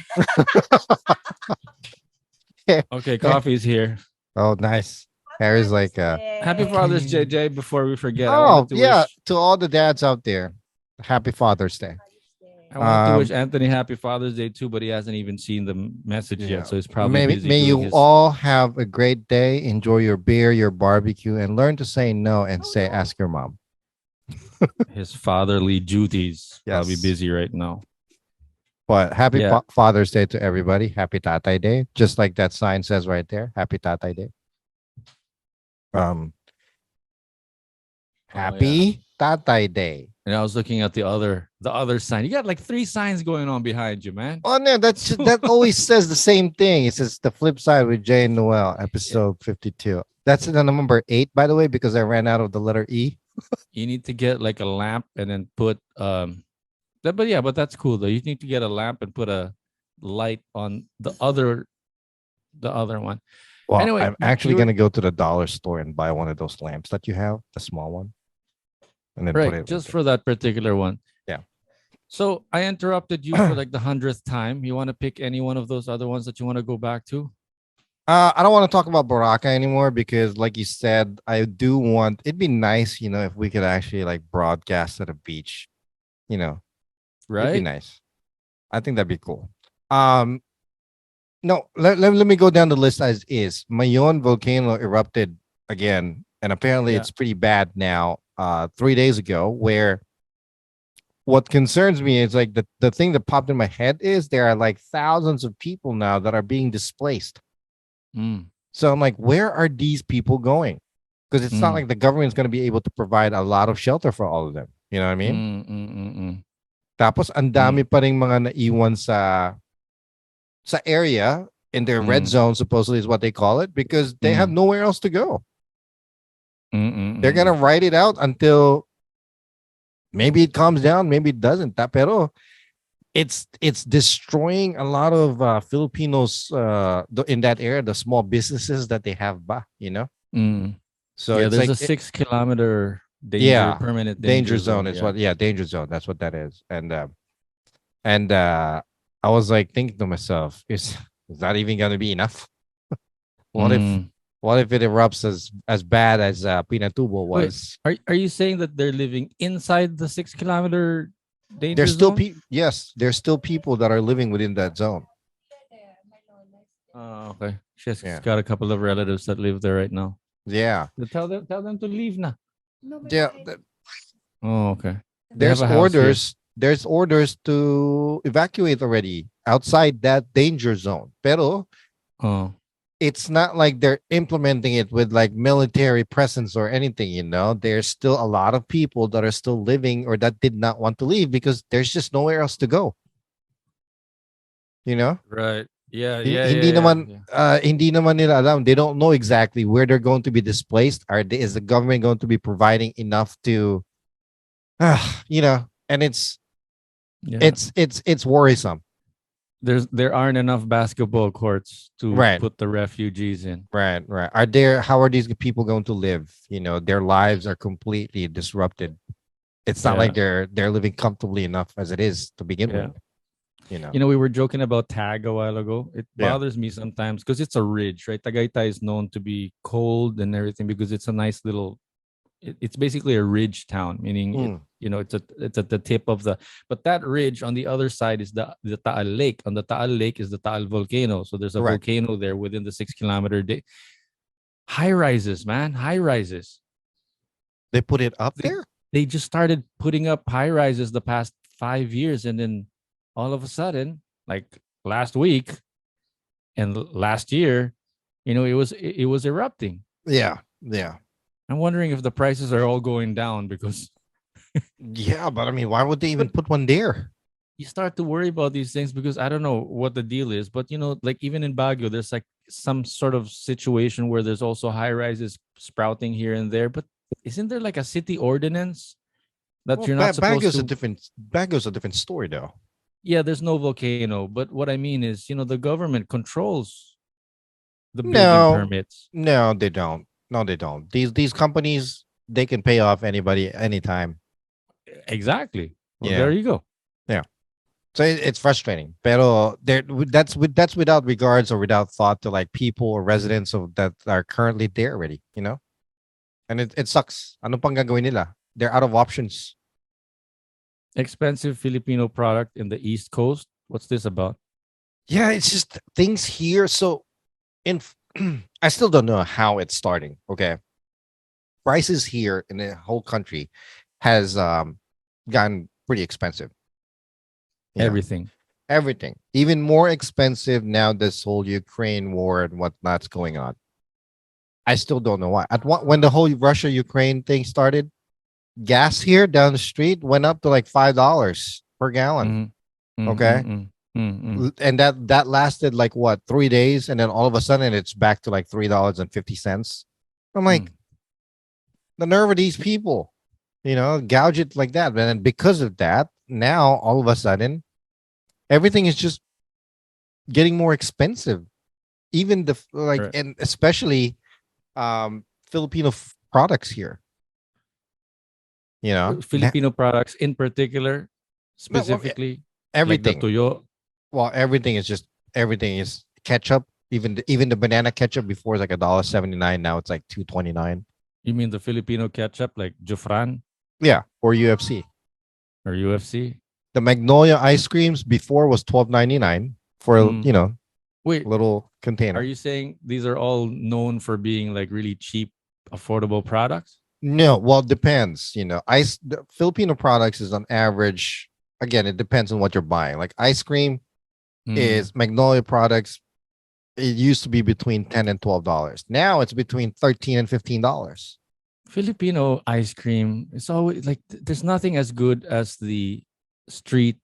Okay, coffee's here. Oh, nice. Harry's like, Happy Father's Day, Jay. Before we forget, I oh wanted to yeah, wish, to all the dads out there, happy Father's Day. I wanted to wish Um, Anthony Happy Father's Day too, but he hasn't even seen the message Yeah. yet, so he's probably May busy you doing his, all have a great day. Enjoy your beer, your barbecue, and learn to say no and say ask your mom. his fatherly duties. Probably Yes. busy right now. But happy Yeah. Father's Day to everybody. Happy Tatay Day. Just like that sign says right there. Happy Tatay Day. Happy Tatay Day. And I was looking at the other the other sign. You got like 3 signs going on behind you, man. Oh no, that always says the same thing. It says the flip side with Jay and Noel, episode 52. That's the number 8, by the way, because I ran out of the letter E. You need to get like a lamp and then put but that's cool though. You need to get a lamp and put a light on the other one. Well, Anyway, I'm actually you were- gonna go to the dollar store and buy one of those lamps that you have, the small one, and then put Right, it just with for that particular one. Yeah. So I interrupted you for like the 100th time. You want to pick any one of those other ones that you want to go back to? I don't want to talk about Baraka anymore because, like you said, I do want. It'd be nice, if we could actually like broadcast at a beach. It'd be Right? nice. I think that'd be cool. No, let me go down the list as is. Mayon volcano erupted again, and apparently Yeah. it's pretty bad now. 3 days ago, where what concerns me is like the thing that popped in my head is there are like thousands of people now that are being displaced. Mm. So I'm like, where are these people going? Because it's not Mm. like the government's going to be able to provide a lot of shelter for all of them. You know what I mean? Tapos ang dami pa ring mga naiwan sa area in their red zone, supposedly is what they call it, because they have nowhere else to go. They're gonna ride it out until maybe it calms down, maybe it doesn't. Pero it's destroying a lot of Filipinos in that area, the small businesses that they have, So yeah, it's there's like a 6-kilometer permanent danger zone is what danger zone, that's what that is. And I was like thinking to myself, is that even gonna be enough? What if it erupts as bad as Pinatubo was? Wait, are you saying that they're living inside the 6-kilometer danger There's still zone? yes, there's still people that are living within that zone. Oh, okay. She's Yeah. got a couple of relatives that live there right now. Yeah. So tell them to leave na. No, may Yeah. bahay. Oh, okay. They There's have a house here. there's orders to evacuate already outside that danger zone. Pero Oh, it's not like they're implementing it with like military presence or anything, There's still a lot of people that are still living or that did not want to leave because there's just nowhere else to go. right. Yeah, Hindi naman nila alam. They don't know exactly where they're going to be displaced. Is the government going to be providing enough to and it's worrisome. There aren't enough basketball courts to Right. put the refugees in. Right. How are these people going to live? Their lives are completely disrupted. It's not Yeah. like they're living comfortably enough as it is to begin Yeah. with. We were joking about Tag a while ago. It Yeah. bothers me sometimes because it's a ridge, right? Tagaytay is known to be cold and everything because it's a nice little. It's basically a ridge town, meaning it's at the tip of but that ridge on the other side is the Taal Lake. On the Taal Lake is the Taal volcano. So there's a Correct. volcano there within the 6-kilometer high rises, man. High rises. They put it up there? They just started putting up high rises the past 5 years, and then all of a sudden, like last week and last year, it was erupting. Yeah. I'm wondering if the prices are all going down because Yeah, but I mean, why would they even put one there? you start to worry about these things because I don't know what the deal is, but like even in Baguio, there's like some sort of situation where there's also high rises sprouting here and there. But isn't there like a city ordinance that Well, you're not supposed Baguio's to? Baguio's a different story though. Yeah, there's no volcano, but what I mean is, the government controls the building No. permits. No, they don't. No, they don't. These companies, they can pay off anybody anytime. Exactly. Well, Yeah. there you go. So it's frustrating. Pero that's without regards or without thought to like people or residents of that are currently there already, And it sucks. Ano pang gagawin nila? They're out of options. Expensive Filipino product in the East Coast. What's this about? Yeah, it's just things here. So I still don't know how it's starting. Okay. Prices here in the whole country has gotten pretty expensive. Yeah. Everything. Even more expensive now this whole Ukraine war and whatnot's going on. I still don't know why. When the whole Russia-Ukraine thing started, gas here down the street went up to like $5 per gallon. Okay. And that lasted like what, 3 days, and then all of a sudden it's back to like $3.50. I'm like, the nerve of these people, gouge it like that. And then because of that, now all of a sudden, everything is just getting more expensive. Even Correct. and especially Filipino products here. Filipino products in particular, No, well, specifically, everything. like the Toyo. Well, everything is ketchup. Even the banana ketchup before is like $1.79. Now it's like $2.29. You mean the Filipino ketchup, like Jufran Yeah, or UFC. or UFC? The Magnolia ice creams before was $12.99 for Wait, a little container. are you saying these are all known for being like really cheap, affordable products? No, well, it depends. The Filipino products is on average. Again, it depends on what you're buying. Like ice cream is Magnolia products. It used to be between $10 and $12. Now it's between $13 and $15. Filipino ice cream. It's always like there's nothing as good as the street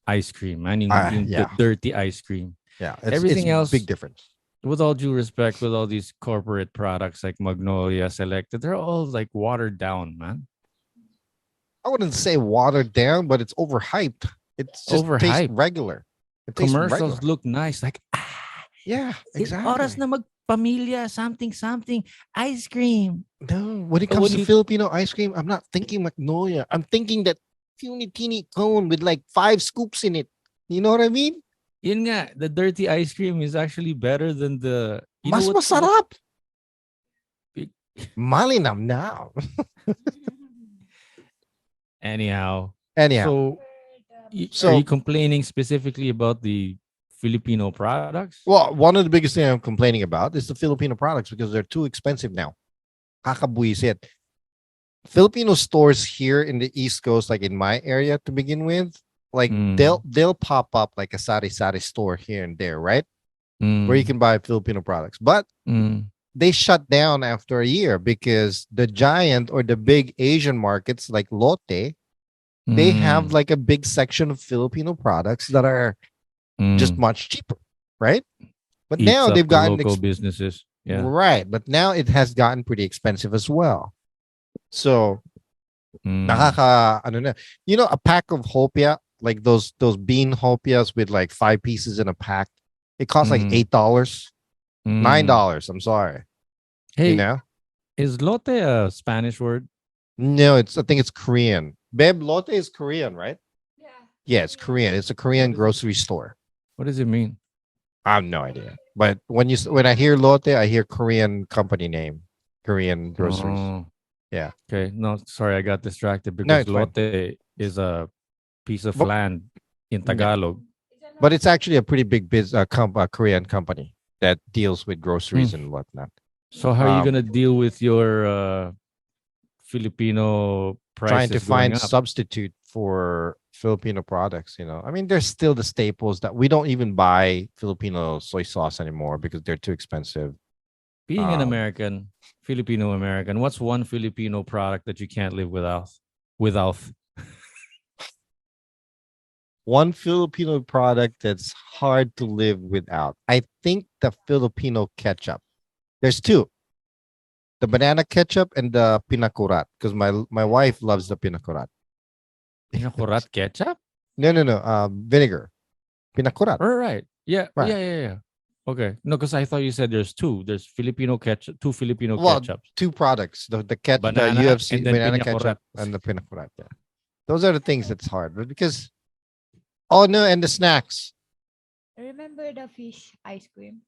ice cream. I mean, the dirty ice cream. Yeah, Everything else, big difference. With all due respect, with all these corporate products like Magnolia, Selected, they're all like watered down, man. I wouldn't say watered down, but it's overhyped. It's just tastes Overhyped. regular. It tastes Commercials regular. look nice, like Yeah, exactly. oras na magpamilya, something, ice cream. No, when it But comes when to you- Filipino ice cream, I'm not thinking Magnolia. I'm thinking that teeny cone with like 5 scoops in it. You know what I mean? Yun nga, the dirty ice cream is actually better than the. You know Mas what- masarap. Big- Malinam now. Anyhow, Anyhow, so are you complaining specifically about the Filipino products? well, one of the biggest things I'm complaining about is the Filipino products because they're too expensive now. Kakabuisit. Filipino stores here in the East Coast, like in my area to begin with, like they'll pop up like a sari-sari store here and there, right? Where you can buy Filipino products. But they shut down after a year because the giant or the big Asian markets like Lotte, they have like a big section of Filipino products that are just much cheaper, right? But Eats now up they've the gotten local businesses. Yeah. right. But now it has gotten pretty expensive as well. So a pack of hopia, like those bean hopias with like 5 pieces in a pack, it costs like $8, $9. I'm sorry. Hey, is lote a Spanish word? No, I think it's Korean. Babe, Lotte is Korean, right? Yeah. Yeah, it's Korean. It's a Korean grocery store. What does it mean? I have no idea. But when I hear Lotte, I hear Korean company name, Korean groceries. Oh. Yeah. Okay. No, sorry, I got distracted No, because it's fine. lote is a piece of But- land in Tagalog. But it's actually a pretty big Korean company that deals with groceries and whatnot. So how are you gonna deal with your Filipino prices Trying to going find up? substitute for Filipino products, I mean, there's still the staples that we don't even buy Filipino soy sauce anymore because they're too expensive. Being an American, Filipino American, what's one Filipino product that you can't live without? Without One Filipino product that's hard to live without. I think the Filipino ketchup. There's two. The banana ketchup and the pinakurat. Because my wife loves the pinakurat. pinakurat ketchup? No. Vinegar. Pinakurat. All right. Yeah. Right. Yeah. Okay. No, because I thought you said there's two. There's Filipino ketchup, two Filipino Well, ketchups. two products. The Banana UFC and then banana pinakurat. ketchup and the pinakurat. Yeah. Those are the things that's hard. But because and the snacks. Remember the fish ice cream?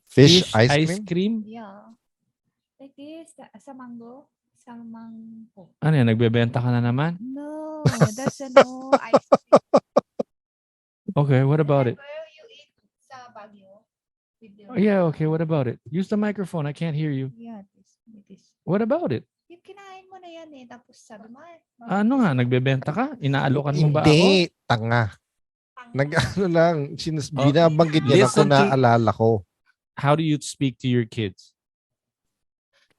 Fish ice cream? Yeah. Like this, sa mango. Sa mango. Ano yan? Nagbebenta ka na naman? No, that's a no ice cream. Okay. What about it? Remember you eat sa Baguio? With the, Oh, yeah. Okay. What about it? Use the microphone. I can't hear you. Yeah, this. What about it? Yung kinain mo na yan eh. Tapos sabi mo Ano nga? Nagbebenta ka? Inaalokan mo ba ako? Hindi. Tanga. lang. Binabanggit niya na kung Listen to- naalala ko. How do you speak to your kids?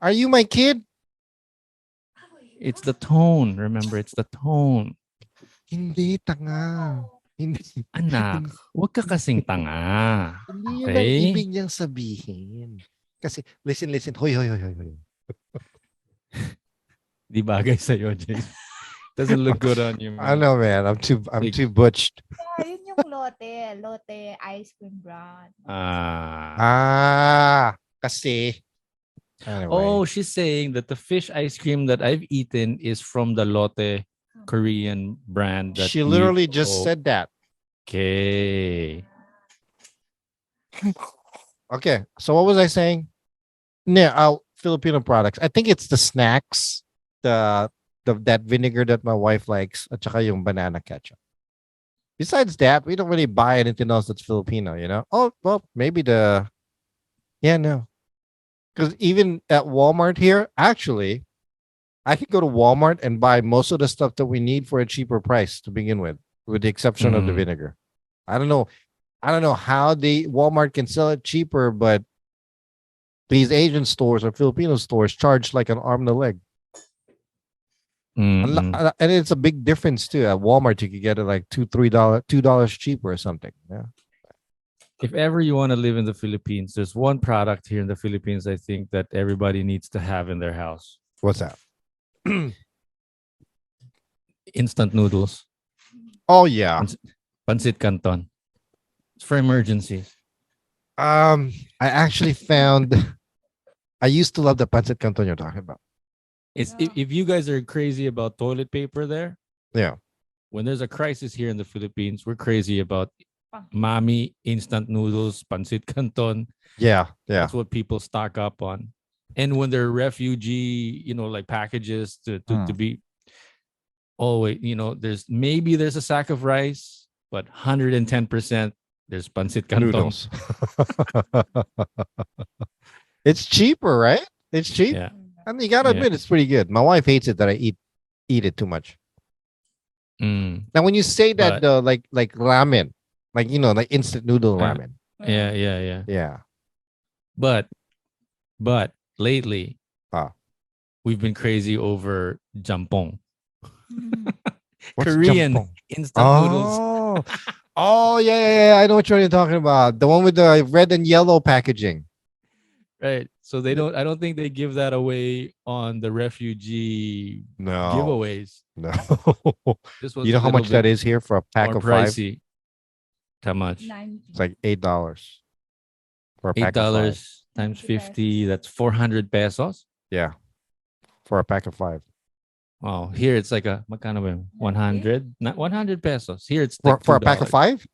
Are you my kid? It's the tone. Remember, it's the tone. Hindi, tanga. Hindi, Anak, huwag ka kasing tanga. hindi yun ang Okay? ibig niyang sabihin. Kasi, listen. Hoy. Di bagay sa'yo, Jace. Doesn't look good on you, I man. know, man. I'm too butched. Yun yung Lotte ice cream brand. Kasi. Anyway. Oh, she's saying that the fish ice cream that I've eaten is from the Lotte Korean brand. That She literally you- just said that. Okay. Okay, so what was I saying? Yeah, Filipino products. I think it's the snacks, the that vinegar that my wife likes, at saka yung banana ketchup. Besides that, we don't really buy anything else that's Filipino, you know? Oh, well, maybe no. Because even at Walmart here, actually, I could go to Walmart and buy most of the stuff that we need for a cheaper price to begin with the exception of the Mhm. vinegar. I don't know how the Walmart can sell it cheaper, but these Asian stores or Filipino stores charge like an arm and a leg. Mm-mm. And it's a big difference too. At Walmart, you could get it like $2 cheaper or something. Yeah. If ever you want to live in the Philippines, there's one product here in the Philippines I think that everybody needs to have in their house. What's that? Instant noodles. Oh yeah. Pancit Canton. It's for emergencies. I actually found I used to love the pancit canton you're talking about. It's Yeah. if you guys are crazy about toilet paper there, Yeah. when there's a crisis here in the Philippines, we're crazy about Mami instant noodles, pancit canton. Yeah. That's what people stock up on. And when they're refugee, like packages to be, oh wait, there's a sack of rice, but 110% there's pancit canton. Noodles. It's cheaper, right? It's cheap. Yeah. And you gotta Yeah. admit it's pretty good. My wife hates it that I eat it too much. Mm. Now when you say that But- though, like ramen, like like instant noodle Yeah. ramen. Yeah. Yeah. But lately, Ah. we've been crazy over jampong. What's Korean jampong? instant noodles. Oh yeah. I know what you're talking about. The one with the red and yellow packaging. Right. So I don't think they give that away on the refugee No. giveaways. No. This was You know how much that is here for a pack more of 5? pricey. How much? It's like $8 for a pack of 5. $8 times 50, that's 400 pesos. Yeah. For a pack of 5. Oh, here it's like a magkano ba yun? 100, not 100 pesos. Here it's For, like for a pack of $2. 5?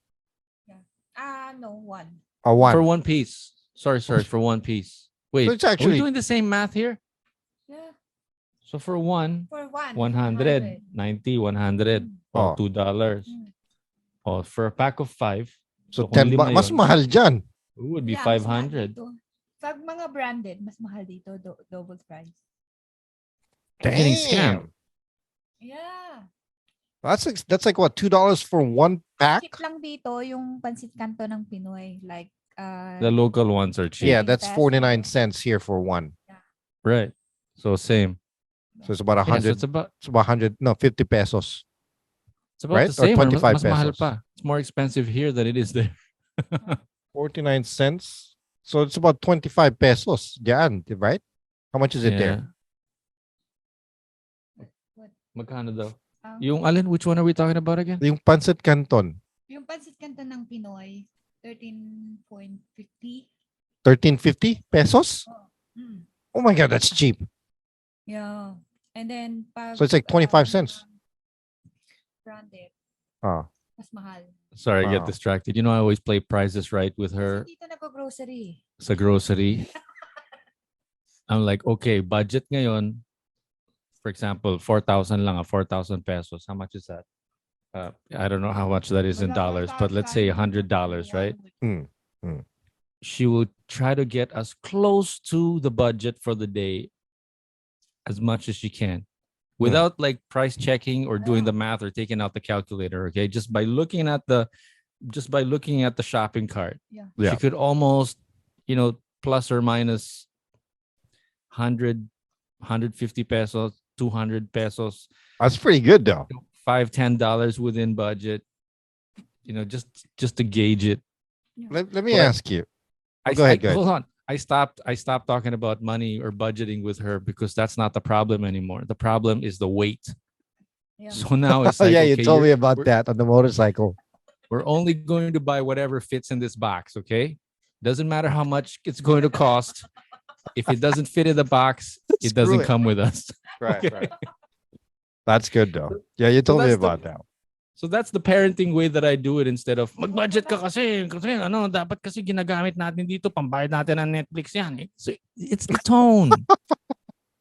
No, one. Or 1? For one piece. Sorry, for one piece. Wait, it's are actually- we doing the same math here? Yeah, So for one, for one. 100, 90, 100, Oh. oh, $2. Mm. Oh, for a pack of 5, So kung 10 lima Mas yun, mahal dyan. it would be Yeah, mas mahal 500. dito. Pag mga branded, mas mahal dito, double price. Getting scammed. Yeah. That's like what, $2 for one pack? Cheap lang dito yung pancit canton ng Pinoy. Like, The local ones are cheap. Yeah, that's 50 49 pesos. cents here for one. Right. So same. So it's about Yeah, so 100. it's about 50 pesos. right? Right? The Or same. 25 mas mahal pesos. pa. It's more expensive here than it is there. 49 cents. So it's about 25 pesos. Diyan, right? How much is it there? What? Magkano daw? Um, Yung alin, which one are we talking about again? Yung pancit canton, Yung pancit canton ng Pinoy, 13.50. 13.50 pesos? Mm. Oh my God, that's cheap. Yeah. And then, pag, So it's like 25 cents. Branded, Oh, mas mahal. Sorry, I get Wow. distracted. I always play prices right with her Kasi dito nag-grocery. sa grocery. I'm like, okay, budget ngayon. For example, 4,000 lang, 4,000 pesos. How much is that? I don't know how much that is in dollars, but let's say $100, right? She will try to get us close to the budget for the day as much as she can without like price checking or doing the math or taking out the calculator. Okay. Just by looking at the shopping cart, Yeah. Yeah. she could almost, plus or minus 100, 150 pesos 200 pesos, That's pretty good though. $5-10 within budget. Just to gauge it. Let me But ask you. I, Go ahead. I hold on. I stopped talking about money or budgeting with her because that's not the problem anymore. The problem is the weight. Yeah. So now it's Oh like, yeah, you okay, told me about we're- that on the motorcycle. we're only going to buy whatever fits in this box, okay? Doesn't matter how much it's going to cost. If it doesn't fit in the box, it Screw doesn't it. come with us. Right, Okay. right. That's good though. Yeah, you told me that's the- about that. So that's the parenting way that I do it instead of mag-budget ka kasi ano dapat kasi ginagamit natin dito pambayad natin ng Netflix yan. It's the tone.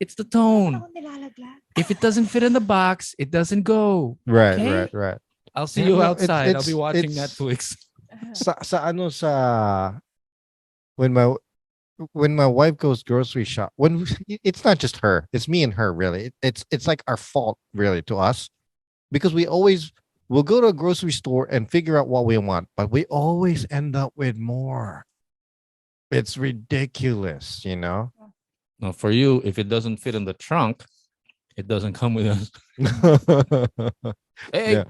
It's the tone. Ako nilalaglag. If it doesn't fit in the box, it doesn't go. Right, Okay. right. I'll see Yeah, you no, outside. I'll be it's- watching it's- Netflix. Sa when my wife goes grocery shop, it's not just her, it's me and her really. It's like our fault really to us because we'll go to a grocery store and figure out what we want, but we always end up with more. It's ridiculous, you know? Now, for you, if it doesn't fit in the trunk, it doesn't come with us. Hey, Yeah.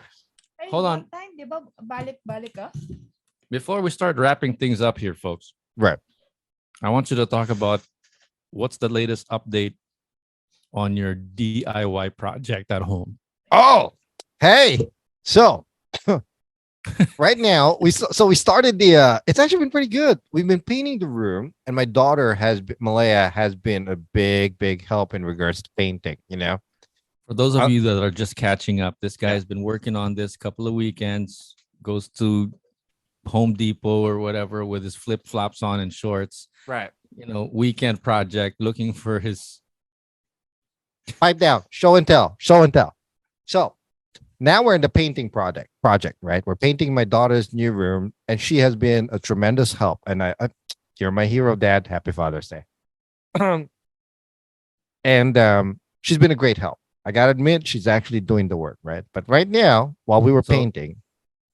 Ay, Hold one on. time, di ba, balik-balik ka? before we start wrapping things up here, folks, Right. I want you to talk about what's the latest update on your DIY project at home. Oh, hey. So right now we started it's actually been pretty good. We've been painting the room and my daughter Malaya has been a big help in regards to painting, you know. For those of Uh, you that are just catching up, this guy yeah. has been working on this couple of weekends, goes to Home Depot or whatever with his flip-flops on and shorts, Right. weekend project looking for his. Pipe down, show and tell. So now we're in the painting project, right? We're painting my daughter's new room and she has been a tremendous help. And you're my hero, Dad. Happy Father's Day. And she's been a great help. I gotta admit, she's actually doing the work, right? But right now, while we were So- painting,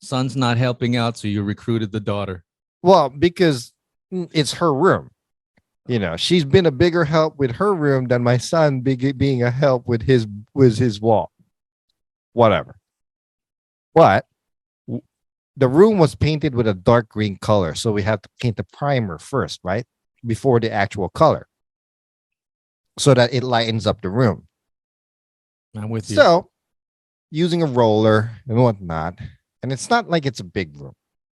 Son's not helping out, so you recruited the daughter. well, because it's her room, she's been a bigger help with her room than my son being a help with his wall, whatever. But the room was painted with a dark green color, so we have to paint the primer first, right, before the actual color, so that it lightens up the room. I'm with you. So, using a roller and whatnot, and it's not like it's a big room.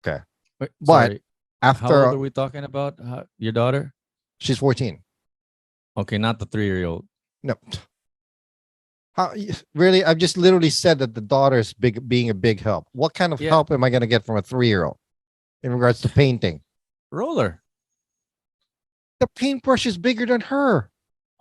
Wait, but sorry, how old After are we talking about? Your daughter? she's 14. Okay, not the 3-year-old. No. Really? I've just literally said that the daughter's being a big help. What kind of Yeah. help am I going to get from a 3-year-old in regards to painting? Roller. The paintbrush is bigger than her.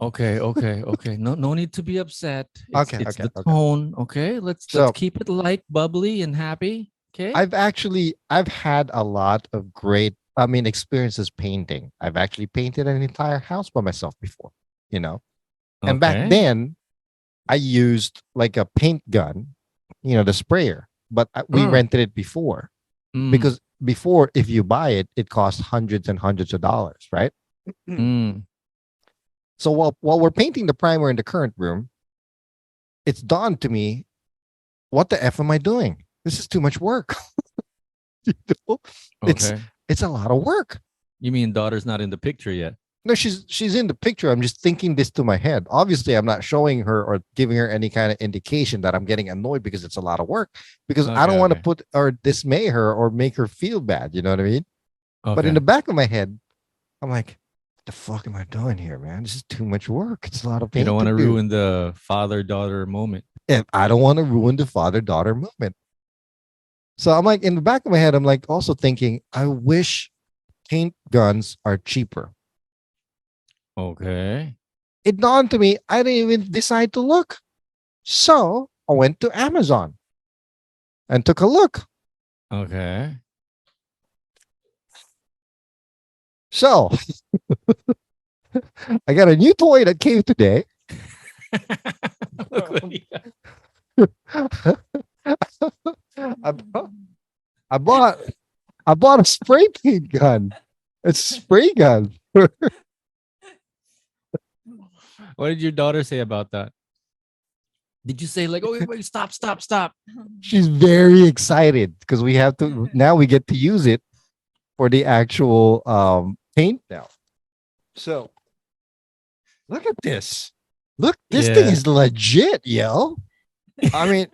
Okay. No need to be upset. It's Okay, the okay. tone. Okay, let's So- keep it light, bubbly, and happy. Okay. I've had a lot of great, experiences painting. I've actually painted an entire house by myself before, And back Okay. then, I used like a paint gun, the sprayer, but we Mm. rented it before Mm, because before, if you buy it, it costs hundreds and hundreds of dollars, right? mm. So while we're painting the primer in the current room, it's dawned to me, what the F am I doing? This is too much work. It's Okay. it's a lot of work. You mean daughter's not in the picture yet? No, she's in the picture. I'm just thinking this to my head. Obviously, I'm not showing her or giving her any kind of indication that I'm getting annoyed because it's a lot of work. Because I don't Okay, want to okay. put or dismay her or make her feel bad. You know what I mean? Okay. But in the back of my head, I'm like, what the fuck am I doing here, man? This is too much work. It's a lot of you paint. don't want to do. ruin the father-daughter moment. And I don't want to ruin the father-daughter moment. So I'm like, in the back of my head, I'm like also thinking, I wish paint guns are cheaper. Okay. It dawned to me, I didn't even decide to look. So I went to Amazon and took a look. Okay. So I got a new toy that came today. Look what he got. I bought a spray paint gun. It's a spray gun. What did your daughter say about that? Did you say like, oh wait, stop, stop, stop? She's very excited because we have to now we get to use it for the actual paint now. So look at this. Look, this thing Yeah. is legit, yo. I mean,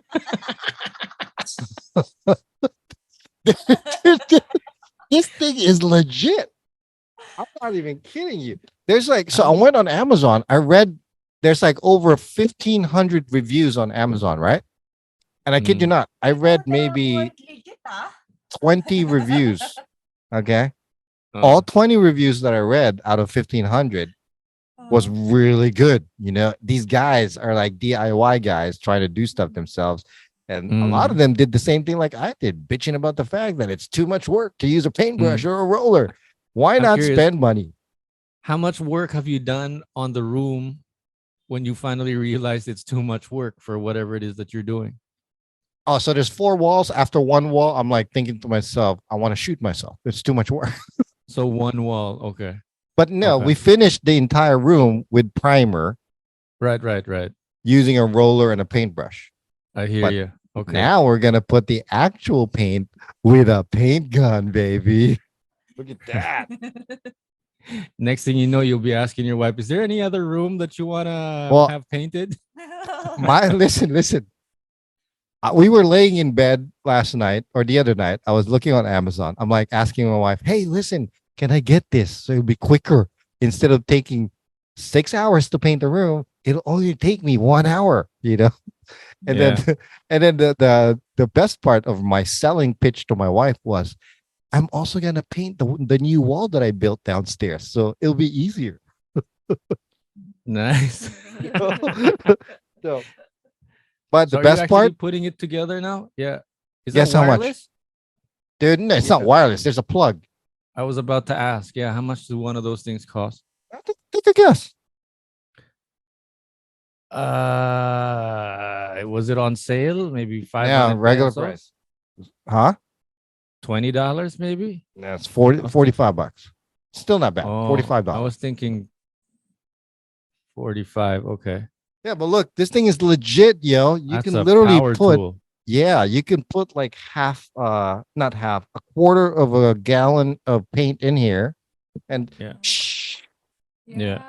this thing is legit. I'm not even kidding you. There's like, so I went on Amazon. I read there's like over 1,500 reviews on Amazon, right? And I kid you not, I read maybe 20 reviews. Okay. All 20 reviews that I read out of 1,500 was really good. You know, these guys are like DIY guys trying to do stuff themselves. And a lot of them did the same thing like I did, bitching about the fact that it's too much work to use a paintbrush or a roller. Why I'm not curious. spend money? How much work have you done on the room when you finally realized it's too much work for whatever it is that you're doing? Oh, so there's 4 walls. After one wall, I'm like thinking to myself, I want to shoot myself. It's too much work. So one wall. Okay. But no, Okay. we finished the entire room with primer Right. using a roller and a paintbrush. I hear But you. Okay. Now we're gonna put the actual paint with a paint gun, baby. Look at that. Next thing you know, you'll be asking your wife, is there any other room that you want to Well- have painted? Listen. We were laying in bed last night or the other night. I was looking on Amazon. I'm like asking my wife, "Hey, listen, can I get this so it'll be quicker instead of taking 6 hours to paint the room? It'll only take me 1 hour, you know." And Yeah. then the best part of my selling pitch to my wife was, I'm also gonna paint the new wall that I built downstairs, so it'll be easier. Nice. So, but So the are you best actually part, putting it together now? Yeah. Is Guess that how much? wireless? dude, no, it's not Yeah. wireless. There's a plug. I was about to ask. Yeah. How much do one of those things cost? Take a guess. Was it on sale? Maybe 500 Yeah, regular pesos? price. Huh? $20 maybe? That's 45 bucks. Still not bad. Oh, $45. I was thinking 45. Okay. Yeah, but look, this thing is legit, yo. You That's can a literally power put tool. Yeah, you can put like not half, a quarter of a gallon of paint in here and Yeah. Yeah.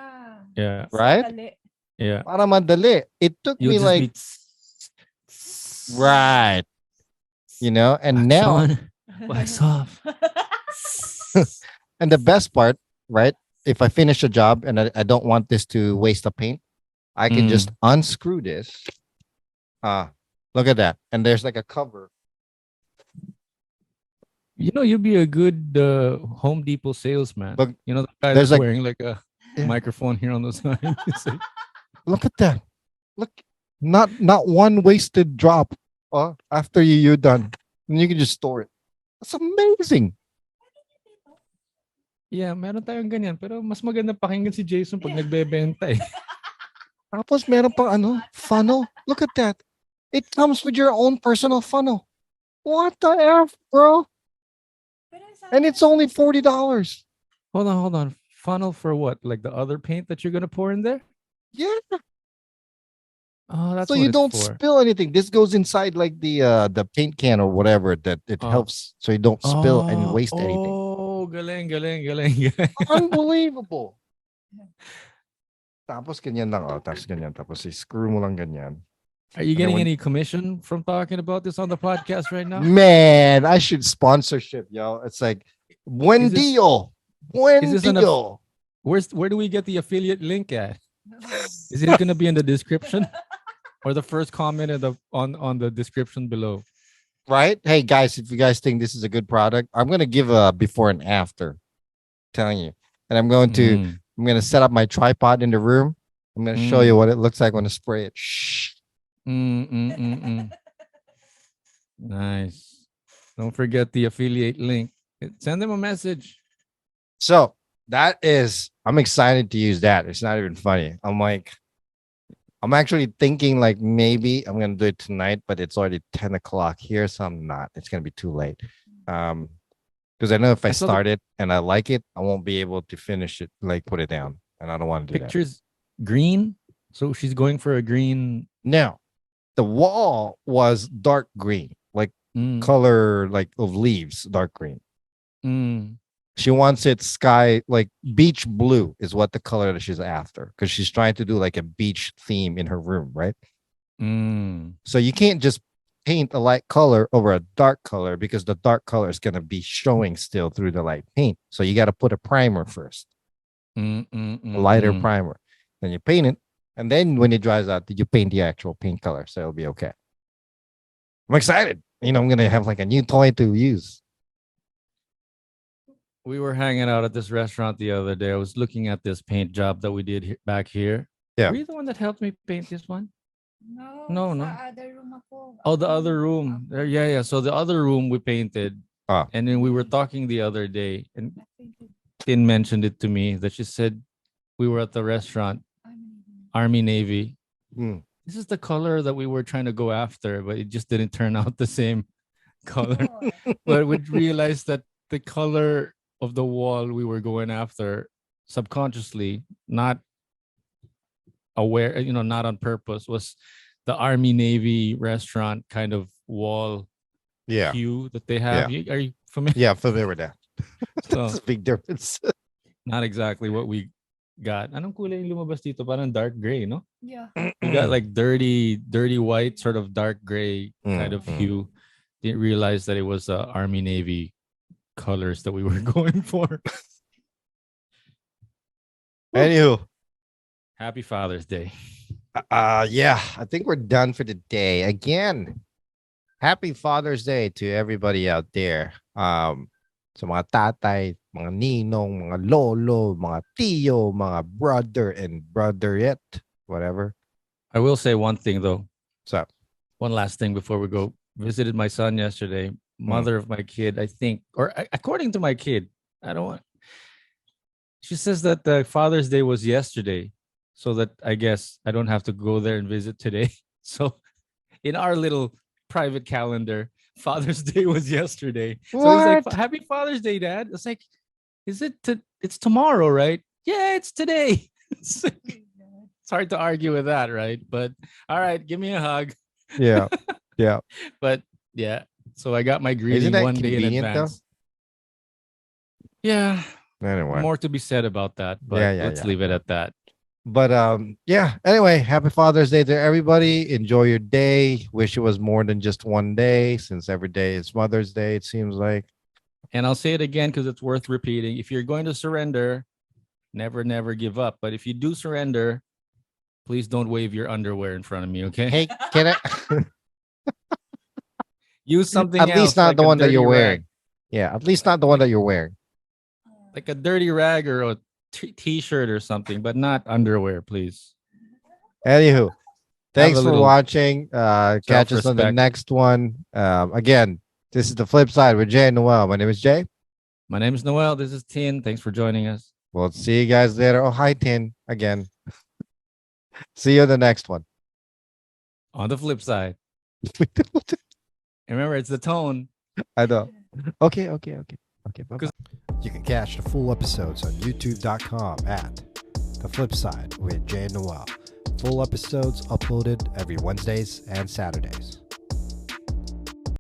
Yeah. Right? Dali. Yeah. para madali. It took You'll me just like, right, you know, and wax now, on, wax off. and the best part, right? If I finish a job and I don't want this to waste the paint, I can just unscrew this. Look at that. And there's like a cover. You know, you'd be a good Home Depot salesman. Look, you know, the guy there's that's like- wearing like a Yeah. microphone here on the side. It's like, Look at that. Look, not one wasted drop after you're done. And you can just store it. That's amazing. yeah, meron tayong ganyan. Pero mas maganda pakinggan si Jason pag nagbebenta eh. Tapos meron pang funnel. Look at that. It comes with your own personal funnel. What the F, bro? Pero And it's only $40. Hold on. Funnel for what? Like the other paint that you're gonna pour in there? Yeah. Oh, that's So what you it's don't for. spill anything. This goes inside like the paint can or whatever that it helps so you don't spill and waste anything. Oh, galing. Unbelievable. Tapos ganyan lang. Tapos ganyan. Tapos screw mo lang ganyan. Are you then getting when- any commission from talking about this on the podcast right now? Man, I should sponsorship, yo. It's like, buen Is this- deal. Buen is this an deal. Where do we get the affiliate link at? Is it gonna be in the description? Or the first comment on the description below? Right? Hey, guys, if you guys think this is a good product, I'm going to give a before and after. Telling you. And I'm going to set up my tripod in the room. I'm going to show you what it looks like when I spray it. Shh. Nice. Don't forget the affiliate link. Send them a message. So I'm excited to use that. It's not even funny. I'm actually thinking like maybe I'm going to do it tonight, but it's already 10 o'clock here. So I'm not. It's going to be too late. Because I know if I saw the start it and I like it, I won't be able to finish it, like put it down. And I don't want to do that. Pictures green. So she's going for a green. No, the wall was dark green, like Mm, color like of leaves, dark green. mm, She wants it sky like beach blue is what the color that she's after because she's trying to do like a beach theme in her room, right? mm. So you can't just paint a light color over a dark color because the dark color is going to be showing still through the light paint. So you got to put a primer first, a lighter primer. Then you paint it. And then when it dries out, you paint the actual paint color. So it'll be okay. I'm excited. I'm going to have like a new toy to use. We were hanging out at this restaurant the other day. I was looking at this paint job that we did back here. Yeah. Were you the one that helped me paint this one? No, No, no. sa other room ako. Oh, the other room. Yeah. So the other room we painted. Ah. And then we were talking the other day, and Tin mentioned it to me that she said we were at the restaurant, Army Navy. Hmm. This is the color that we were trying to go after, but it just didn't turn out the same color. But we realized that the color of the wall we were going after subconsciously, not aware, not on purpose, was the Army Navy restaurant kind of wall Yeah. hue that they have. Are you familiar? Yeah. Familiar with that. So, That's a big difference. not exactly what we got. Anong kulay yung lumabas dito? Parang dark gray, no? Yeah. We got like dirty white, sort of dark gray kind of hue. Didn't realize that it was Army Navy colors that we were going for. Anywho. Happy Father's Day. Yeah, I think we're done for the day. Again, happy Father's Day to everybody out there. Sa mga tatay, mga ninong, mga lolo, mga tiyo, mga brother and brotherette, whatever. I will say one thing though. So, One last thing before we go. Visited my son yesterday. Mother of my kid, I think, or according to my kid, I don't want. She says that the Father's Day was yesterday, so that I guess I don't have to go there and visit today. So, in our little private calendar, Father's Day was yesterday. So he's like, What? "Happy Father's Day, Dad." It's like, is it? It's tomorrow, right? Yeah, it's today. It's hard to argue with that, right? But all right, give me a hug. yeah. Yeah. But yeah, so I got my greeting Isn't that one day in convenient, though? advance. Yeah, Anyway. more to be said about that, but Yeah, let's yeah. leave it at that. But yeah. Anyway, happy Father's Day to everybody. Enjoy your day. Wish it was more than just one day, since every day is Mother's Day, it seems like. And I'll say it again because it's worth repeating. If you're going to surrender, never give up. But if you do surrender, please don't wave your underwear in front of me, okay? Hey, can I Use something at else, least not like the a one that dirty you're rag. wearing. Yeah, at least not the one that you're wearing. Like a dirty rag or a t-shirt or something, but not underwear, please. Anywho, thanks for little watching. Catch us on the self-respect. next one. Again, this is the flip side with Jay and Noel. My name is Jay. My name is Noel. This is Tin. Thanks for joining us. We'll see you guys later. Oh, hi, Tin, again. See you in the next one. On the flip side, remember, it's the tone. I know. Okay. Bye-bye. You can catch the full episodes on youtube.com at The Flip Side with Jay and Noel. Full episodes uploaded every Wednesdays and Saturdays.